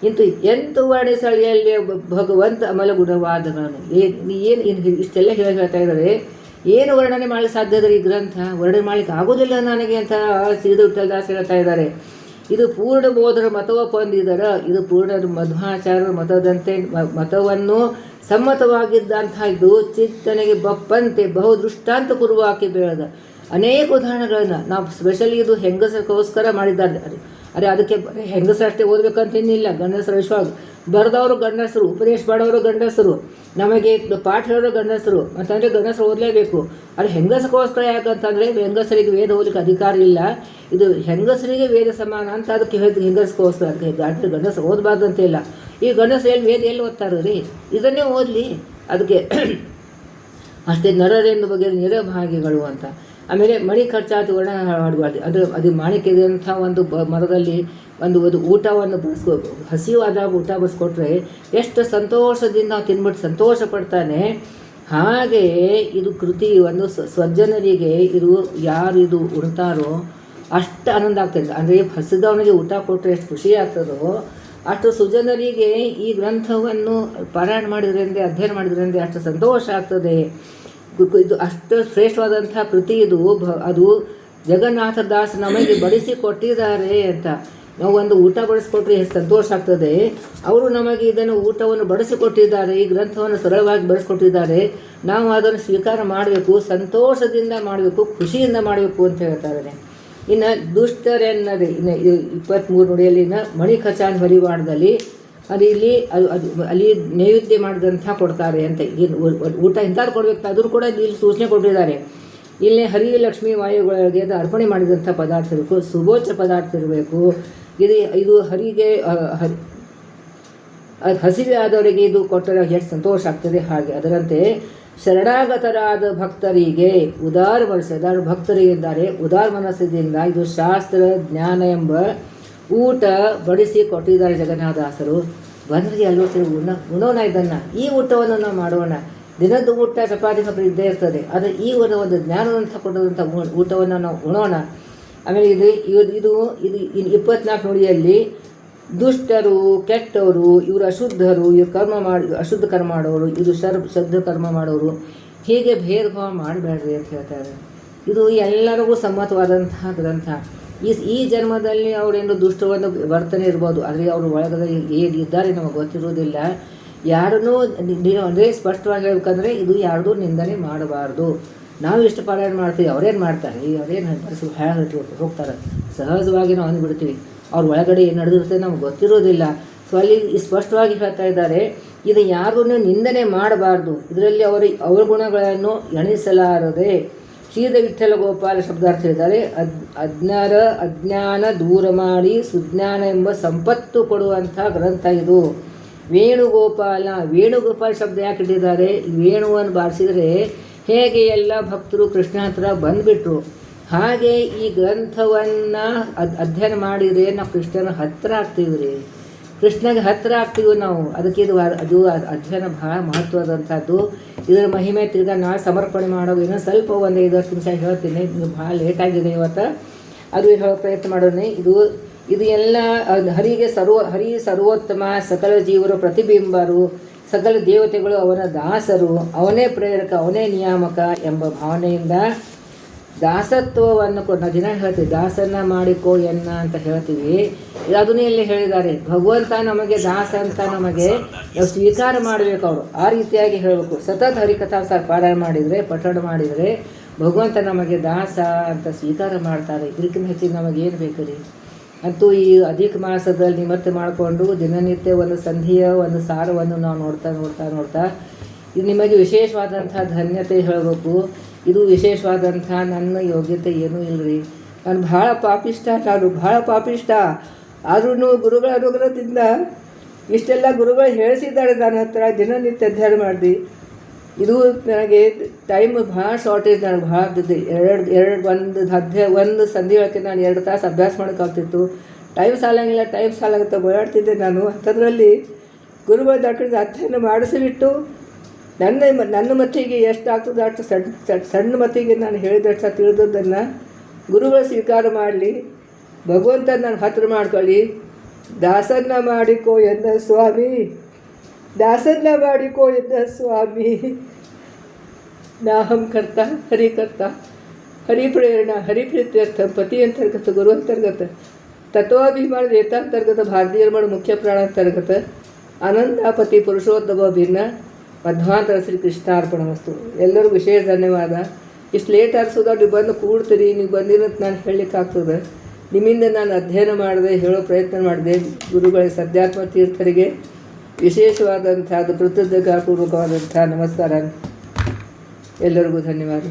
ಇಂತು ಎಂತು ವರ್ಣಿಸಳಿಯಲ್ಲಿ ಭಗವಂತ ಅಮಲ ಗುಣವಾದ ನಾನು ಏನು ಇಷ್ಟೆಲ್ಲ ಹೇಳ್ತಾ ಇದ್ದಾರೆ. ಏನು ವರ್ಣನೆ ಮಾಡಲಿಕ್ಕೆ ಸಾಧ್ಯ ಇದೆ? ಈ ಗ್ರಂಥ ವರ್ಣನೆ ಮಾಡಲಿಕ್ಕೆ ಆಗೋದಿಲ್ಲ ನನಗೆ ಅಂತ ಶ್ರೀಧರ ವಿಠಲದಾಸ್ ಹೇಳ್ತಾ ಇದ್ದಾರೆ. ಇದು ಪೂರ್ಣ ಬೋಧರ ಮತವ ಹೊಂದಿದರ, ಇದು ಪೂರ್ಣ ಮಧ್ವಾಚಾರ್ಯರ ಮತದಂತೆ ಮತವನ್ನು ಸಮ್ಮತವಾಗಿದ್ದಂಥ ಇದು ಚಿಂತನೆಗೆ ಬಪ್ಪಂತೆ ಬಹು ದೃಷ್ಟಾಂತ ಪೂರ್ವವಾಗಿ ಬೆಳೆದ ಅನೇಕ ಉದಾಹರಣೆಗಳನ್ನು ನಾವು ಸ್ಪೆಷಲಿ ಇದು ಹೆಂಗಸರಿಗೋಸ್ಕರ ಮಾಡಿದ್ದಾರೆ. ಅದಕ್ಕೆ ಹೆಂಗಸರಷ್ಟೇ ಓದಬೇಕಂತೇನಿಲ್ಲ, ಗಂಡಸರು ವಿಶ್ವಾಸ ಬರೆದವರು ಗಂಡಸರು, ಉಪದೇಶ ಮಾಡೋರು ಗಂಡಸರು, ನಮಗೆ ಪಾಠ ಹೇಳೋರು ಗಂಡಸರು. ಅಂತಂದರೆ ಗಂಡಸರು ಓದಲೇಬೇಕು. ಅದು ಹೆಂಗಸರಿಗೋಸ್ಕರ ಯಾಕಂತಂದರೆ ಹೆಂಗಸರಿಗೆ ವೇದ ಓದಲಿಕ್ಕೆ ಅಧಿಕಾರ ಇಲ್ಲ, ಇದು ಹೆಂಗಸರಿಗೆ ವೇದ ಸಮಾನ ಅಂತ ಅದಕ್ಕೆ ಹೇಳಿದ್ರು ಹೆಂಗಸರಿಗೋಸ್ಕರ. ಅದಕ್ಕೆ ಗಂಡಸರು ಓದಬಾರ್ದು ಅಂತಿಲ್ಲ. ಈ ಗಂಡಸರು ವೇದ ಎಲ್ಲಿ ಓದ್ತಾರೋ ರೀ, ಇದನ್ನೇ ಓದಲಿ. ಅದಕ್ಕೆ ಅಷ್ಟೇ ನರರೆಂದು ಬಗ್ಗೆ ನಿರಭಾಗಿಗಳು ಅಂತ. ಆಮೇಲೆ ಮಣಿ ಖರ್ಚಾತು ವರ್ಣ ಮಾಡಬಾರ್ದು. ಅದು ಮಾಣಿಕ್ಯದಂಥ ಒಂದು ಮರದಲ್ಲಿ ಒಂದು ಊಟವನ್ನು ಹಸಿವಾದಾಗ ಊಟ ಬಡಿಸ್ಕೊಟ್ರೆ ಎಷ್ಟು ಸಂತೋಷದಿಂದ ನಾವು ತಿನ್ಬಿಟ್ಟು ಸಂತೋಷ ಪಡ್ತಾನೆ. ಹಾಗೆಯೇ ಇದು ಕೃತಿ ಒಂದು ಸ್ವಜ್ಜನರಿಗೆ ಇದು ಯಾರು ಇದು ಉಣ್ತಾರೋ ಅಷ್ಟು ಆನಂದ ಆಗ್ತದೆ. ಅಂದರೆ ಹಸಿದವನಿಗೆ ಊಟ ಕೊಟ್ಟರೆ ಎಷ್ಟು ಖುಷಿ ಆಗ್ತದೋ ಅಷ್ಟು ಸುಜನರಿಗೆ ಈ ಗ್ರಂಥವನ್ನು ಪಾರಾಯಣ ಮಾಡಿದ್ರಿಂದ ಅಧ್ಯಯನ ಮಾಡಿದ್ರಿಂದ ಅಷ್ಟು ಸಂತೋಷ ಆಗ್ತದೆ. ಇದು ಅಷ್ಟು ಶ್ರೇಷ್ಠವಾದಂಥ ಕೃತಿ ಇದು. ಅದು ಜಗನ್ನಾಥದಾಸ ನಮಗೆ ಬಡಿಸಿ ಕೊಟ್ಟಿದ್ದಾರೆ ಅಂತ. ನಾವು ಒಂದು ಊಟ ಬಡಿಸ್ಕೊಟ್ರೆ ಎಷ್ಟು ಸಂತೋಷ ಆಗ್ತದೆ. ಅವರು ನಮಗೆ ಇದನ್ನು ಊಟವನ್ನು ಬಡಿಸಿಕೊಟ್ಟಿದ್ದಾರೆ, ಈ ಗ್ರಂಥವನ್ನು ಸರಳವಾಗಿ ಬಡಿಸ್ಕೊಟ್ಟಿದ್ದಾರೆ. ನಾವು ಅದನ್ನು ಸ್ವೀಕಾರ ಮಾಡಬೇಕು, ಸಂತೋಷದಿಂದ ಮಾಡಬೇಕು, ಖುಷಿಯಿಂದ ಮಾಡಬೇಕು ಅಂತ ಹೇಳ್ತಾರೆ. ಇನ್ನು ದುಷ್ಟರೆನ್ನದೆ ಇನ್ನು 23 ನುಡಿಯಲ್ಲಿನ ಮಣಿ ಖಚಾನ್ ಹರಿವಾಣದಲ್ಲಿ ಅದು ಇಲ್ಲಿ ಅಲ್ಲಿ ನೈವೇದ್ಯ ಮಾಡಿದಂಥ ಕೊಡ್ತಾರೆ ಅಂತ. ಊಟ ಇಂಥದ್ದು ಕೊಡಬೇಕು ಅದನ್ನು ಕೂಡ ಇಲ್ಲಿ ಸೂಚನೆ ಕೊಟ್ಟಿದ್ದಾರೆ. ಇಲ್ಲಿ ಹರಿ ಲಕ್ಷ್ಮೀ ವಾಯುಗಳಿಗೆ ಅದು ಅರ್ಪಣೆ ಮಾಡಿದಂಥ ಪದಾರ್ಥ ಇರಬೇಕು, ಸುಭೋಚ ಪದಾರ್ಥ ಇರಬೇಕು. ಇದು ಹರಿಗೆ ಹಸಿವೆ ಆದವರಿಗೆ ಇದು ಕೊಟ್ಟರೆ ಎಷ್ಟು ಸಂತೋಷ ಆಗ್ತದೆ. ಹಾಗೆ ಅದರಂತೆ ಶರಣಾಗತರಾದ ಭಕ್ತರಿಗೆ ಉದಾರ ಭಕ್ತರಿಗಿದ್ದಾರೆ ಉದಾರ ಮನಸ್ಸಿನಿಂದ ಇದು ಶಾಸ್ತ್ರ ಜ್ಞಾನ ಎಂಬ ಊಟ ಬಡಿಸಿ ಕೊಟ್ಟಿದ್ದಾರೆ ಜಗನ್ನಾಥದಾಸರು. ಬಂದರೆ ಎಲ್ಲರೂ ಸೇರಿ ಉಣೋಣ ಇದನ್ನು. ಈ ಊಟವನ್ನು ನಾವು ಮಾಡೋಣ. ದಿನದ ಊಟ ಚಪಾತಿ ಇದ್ದೇ ಇರ್ತದೆ. ಆದರೆ ಈ ಒಂದು ಜ್ಞಾನದಂಥ ಕೊಟ್ಟದಂಥ ಊಟವನ್ನು ನಾವು ಉಣೋಣ. ಆಮೇಲೆ ಇದು 24 ನುಡಿಯಲ್ಲಿ ದುಷ್ಟರು, ಕೆಟ್ಟವರು, ಇವರು ಅಶುದ್ಧರು, ಇವರು ಅಶುದ್ಧ ಕರ್ಮ ಮಾಡೋರು, ಇದು ಶುದ್ಧ ಕರ್ಮ ಮಾಡೋರು, ಹೀಗೆ ಭೇದ ಭಾವ ಮಾಡಬೇಡ್ರಿ ಅಂತ ಹೇಳ್ತಾರೆ. ಇದು ಎಲ್ಲರಿಗೂ ಸಮ್ಮತವಾದಂತಹ ಗ್ರಂಥ. ಈ ಜನ್ಮದಲ್ಲಿ ಅವರೇನು ದುಷ್ಟವನ್ನು ವರ್ತನೆ ಇರ್ಬೋದು, ಆದರೆ ಅವರು ಒಳಗಡೆ ಏನಿದ್ದಾರೆ ನಮಗೆ ಗೊತ್ತಿರೋದಿಲ್ಲ. ಯಾರನ್ನೂ ಅಂದರೆ ಸ್ಪಷ್ಟವಾಗಿ ಹೇಳ್ಬೇಕಂದ್ರೆ ಇದು ಯಾರ್ದೂ ನಿಂದನೆ ಮಾಡಬಾರ್ದು. ನಾವು ಇಷ್ಟು ಪಾರಾಯಣ ಮಾಡ್ತೀವಿ, ಅವರೇನು ಮಾಡ್ತಾರೆ, ಅವರೇನು ಹೋಗ್ತಾರೆ, ಸಹಜವಾಗಿ ನಾವು ಅಂದ್ಬಿಡ್ತೀವಿ. ಅವ್ರ ಒಳಗಡೆ ಏನು ನಡೆದಿರುತ್ತೆ ನಮ್ಗೆ ಗೊತ್ತಿರೋದಿಲ್ಲ. ಸೊ ಅಲ್ಲಿ ಸ್ಪಷ್ಟವಾಗಿ ಹೇಳ್ತಾ ಇದ್ದಾರೆ, ಇದು ಯಾರನ್ನೂ ನಿಂದನೆ ಮಾಡಬಾರ್ದು. ಇದರಲ್ಲಿ ಅವರ ಗುಣಗಳನ್ನು ಎಣಿಸಲಾರದೆ ಶ್ರೀದ ವಿಠ್ಠಲ ಗೋಪಾಲ ಶಬ್ದಾರ್ಥ ಹೇಳಿದ್ದಾರೆ. ಅಜ್ಞಾನ ದೂರ ಮಾಡಿ ಸುಜ್ಞಾನ ಎಂಬ ಸಂಪತ್ತು ಕೊಡುವಂಥ ಗ್ರಂಥ ಇದು. ವೇಣುಗೋಪಾಲ ಶಬ್ದ ಯಾಕೆ ಇಟ್ಟಿದ್ದಾರೆ? ವೇಣುವನ್ನು ಬಾರಿಸಿದರೆ ಹೇಗೆ ಎಲ್ಲ ಭಕ್ತರು ಕೃಷ್ಣ ಹತ್ರ ಬಂದುಬಿಟ್ರು, ಹಾಗೆ ಈ ಗ್ರಂಥವನ್ನು ಅಧ್ಯಯನ ಮಾಡಿದರೆ ನಾವು ಕೃಷ್ಣನ ಹತ್ತಿರ ಆಗ್ತೀವಿ ರೀ. ಕೃಷ್ಣಗೆ ಹತ್ತಿರ ಆಗ್ತೀವಿ ನಾವು. ಅದಕ್ಕೆ ಅದು ಅಧ್ಯಯನ ಭಾಳ ಮಹತ್ವದಂಥದ್ದು. ಇದರ ಮಹಿಮೆ ತಿರ್ಗ ನಾಳೆ ಸಮರ್ಪಣೆ ಮಾಡೋದು ಇನ್ನೂ ಸ್ವಲ್ಪ 1-5 ನಿಮಿಷ ಹೇಳ್ತೀನಿ. ನೀವು ಭಾಳ ಲೇಟಾಗಿದೆ ಇವತ್ತು, ಅದು ಹೇಳೋ ಪ್ರಯತ್ನ ಮಾಡೋಣ. ಇದು ಎಲ್ಲ ಹರಿ ಸರ್ವೋತ್ತಮ, ಸಕಲ ಜೀವರು ಪ್ರತಿಬಿಂಬರು, ಸಕಲ ದೇವತೆಗಳು ಅವನ ದಾಸರು, ಅವನೇ ಪ್ರೇರಕ, ಅವನೇ ನಿಯಾಮಕ ಎಂಬ ಭಾವನೆಯಿಂದ ದಾಸತ್ವವನ್ನು ನಾವು ದಿನ ಹೇಳ್ತೀವಿ. ದಾಸನ್ನ ಮಾಡಿಕೋ ಎನ್ನ ಅಂತ ಹೇಳ್ತೀವಿ. ಅದನ್ನೇ ಇಲ್ಲಿ ಹೇಳಿದ್ದಾರೆ. ಭಗವಂತ ನಮಗೆ ದಾಸ ಅಂತ ನಮಗೆ ನಾವು ಸ್ವೀಕಾರ ಮಾಡಬೇಕು. ಅವರು ಆ ರೀತಿಯಾಗಿ ಹೇಳಬೇಕು. ಸತತ ಹರಿಕಥಾ ಪಾರಾಯಣ ಮಾಡಿದರೆ, ಪಠಣ ಮಾಡಿದರೆ ಭಗವಂತ ನಮಗೆ ದಾಸ ಅಂತ ಸ್ವೀಕಾರ ಮಾಡ್ತಾರೆ. ಇದಕ್ಕಿಂತ ಹೆಚ್ಚಿಗೆ ನಮಗೇನು ಬೇಕು ರೀ? ಅಂತೂ ಈ ಅಧಿಕ ಮಾಸದಲ್ಲಿ ನಿಮತ್ತೆ ಮಾಡಿಕೊಂಡು ದಿನನಿತ್ಯ ಒಂದು ಸಂಧಿಯ ಒಂದು ಸಾರವನ್ನು ನಾವು ನೋಡ್ತಾ ಇದು ನಿಮಗೆ ವಿಶೇಷವಾದಂಥ ಧನ್ಯತೆ ಹೇಳಬೇಕು. ಇದು ವಿಶೇಷವಾದಂಥ ನನ್ನ ಯೋಗ್ಯತೆ ಏನೂ ಇಲ್ಲರಿ. ನಾನು ಭಾಳ ಪಾಪಿಷ್ಟ. ಆದ್ರೂ ಗುರುಗಳ ಅನುಗ್ರಹದಿಂದ ಇಷ್ಟೆಲ್ಲ ಗುರುಗಳು ಹೇಳಿಸಿದ್ದಾರೆ ನನ್ನ ಹತ್ರ ದಿನನಿತ್ಯ ಅಧ್ಯಯನ ಮಾಡಿ. ಇದು ನನಗೆ ಟೈಮ್ ಭಾಳ ಶಾರ್ಟೇಜ್. ನನಗೆ ಭಾಳ ಒಂದು ಸಂಧಿ ಒಳಗೆ ನಾನು 2 ತಾಸು ಅಭ್ಯಾಸ ಮಾಡೋಕ್ಕಾಗ್ತಿತ್ತು. ಟೈಮ್ ಸಾಲಾಗುತ್ತೆ ಓಡಾಡ್ತಿದ್ದೆ ನಾನು. ಅಂಥದ್ರಲ್ಲಿ ಗುರುಗಳ ದೊಡ್ಡ ಅಧ್ಯಯನ ಮಾಡಿಸಿಬಿಟ್ಟು ನನ್ನ ಮಟ್ಟಿಗೆ ಎಷ್ಟಾಗ್ತದೆ ಅಷ್ಟು ಸಣ್ಣ ಮಟ್ಟಿಗೆ ನಾನು ಹೇಳಿದಷ್ಟು ತಿಳಿದದ್ದನ್ನು ಗುರುಗಳು ಸ್ವೀಕಾರ ಮಾಡಲಿ. ಭಗವಂತ ನನ್ನ ಹತ್ರ ಮಾಡ್ಕೊಳ್ಳಿ. ದಾಸನ್ನ ಮಾಡಿಕೋ ಎನ್ನ ಸ್ವಾಮಿ. ನಾಹಂ ಕರ್ತ ಹರಿಕರ್ತ, ಹರಿಪ್ರೇರಣ, ಹರಿಪ್ರೀತ್ಯರ್ಥ, ಪತಿ ಅಂತರ್ಗತ, ಗುರು ಅಂತರ್ಗತ, ತತ್ವಾಭಿಮಾನ ಏತಾಂತರ್ಗತ, ಭಾರತೀಯರ್ಮಣ ಮುಖ್ಯ ಪ್ರಾಣಾಂತರ್ಗತ, ಅನಂತಾಪತಿ ಪುರುಷೋತ್ತಮ ಭಿನ್ನ, ಮಧ್ವಾಂತರ ಶ್ರೀ ಕೃಷ್ಣಾರ್ಪಣಮಸ್ತು. ಎಲ್ಲರಿಗೂ ವಿಶೇಷ ಧನ್ಯವಾದ. ಇಷ್ಟು ಲೇಟ್ ಆಗಿಸೋದ ನೀವು ಬಂದು ಕೂಡ್ತೀರಿ, ನೀವು ಬಂದಿರೋದು ನಾನು ಹೇಳಲಿಕ್ಕಾಗ್ತದೆ. ನಿಮ್ಮಿಂದ ನಾನು ಅಧ್ಯಯನ ಮಾಡಿದೆ, ಹೇಳೋ ಪ್ರಯತ್ನ ಮಾಡಿದೆ. ಗುರುಗಳಿಗೆ ಸದ್ಯಾತ್ಮ ತೀರ್ಥರಿಗೆ ವಿಶೇಷವಾದಂಥ ಕೃತಜ್ಞತಾಪೂರ್ವಕವಾದಂಥ ನಮಸ್ಕಾರ. ಎಲ್ಲರಿಗೂ ಧನ್ಯವಾದ.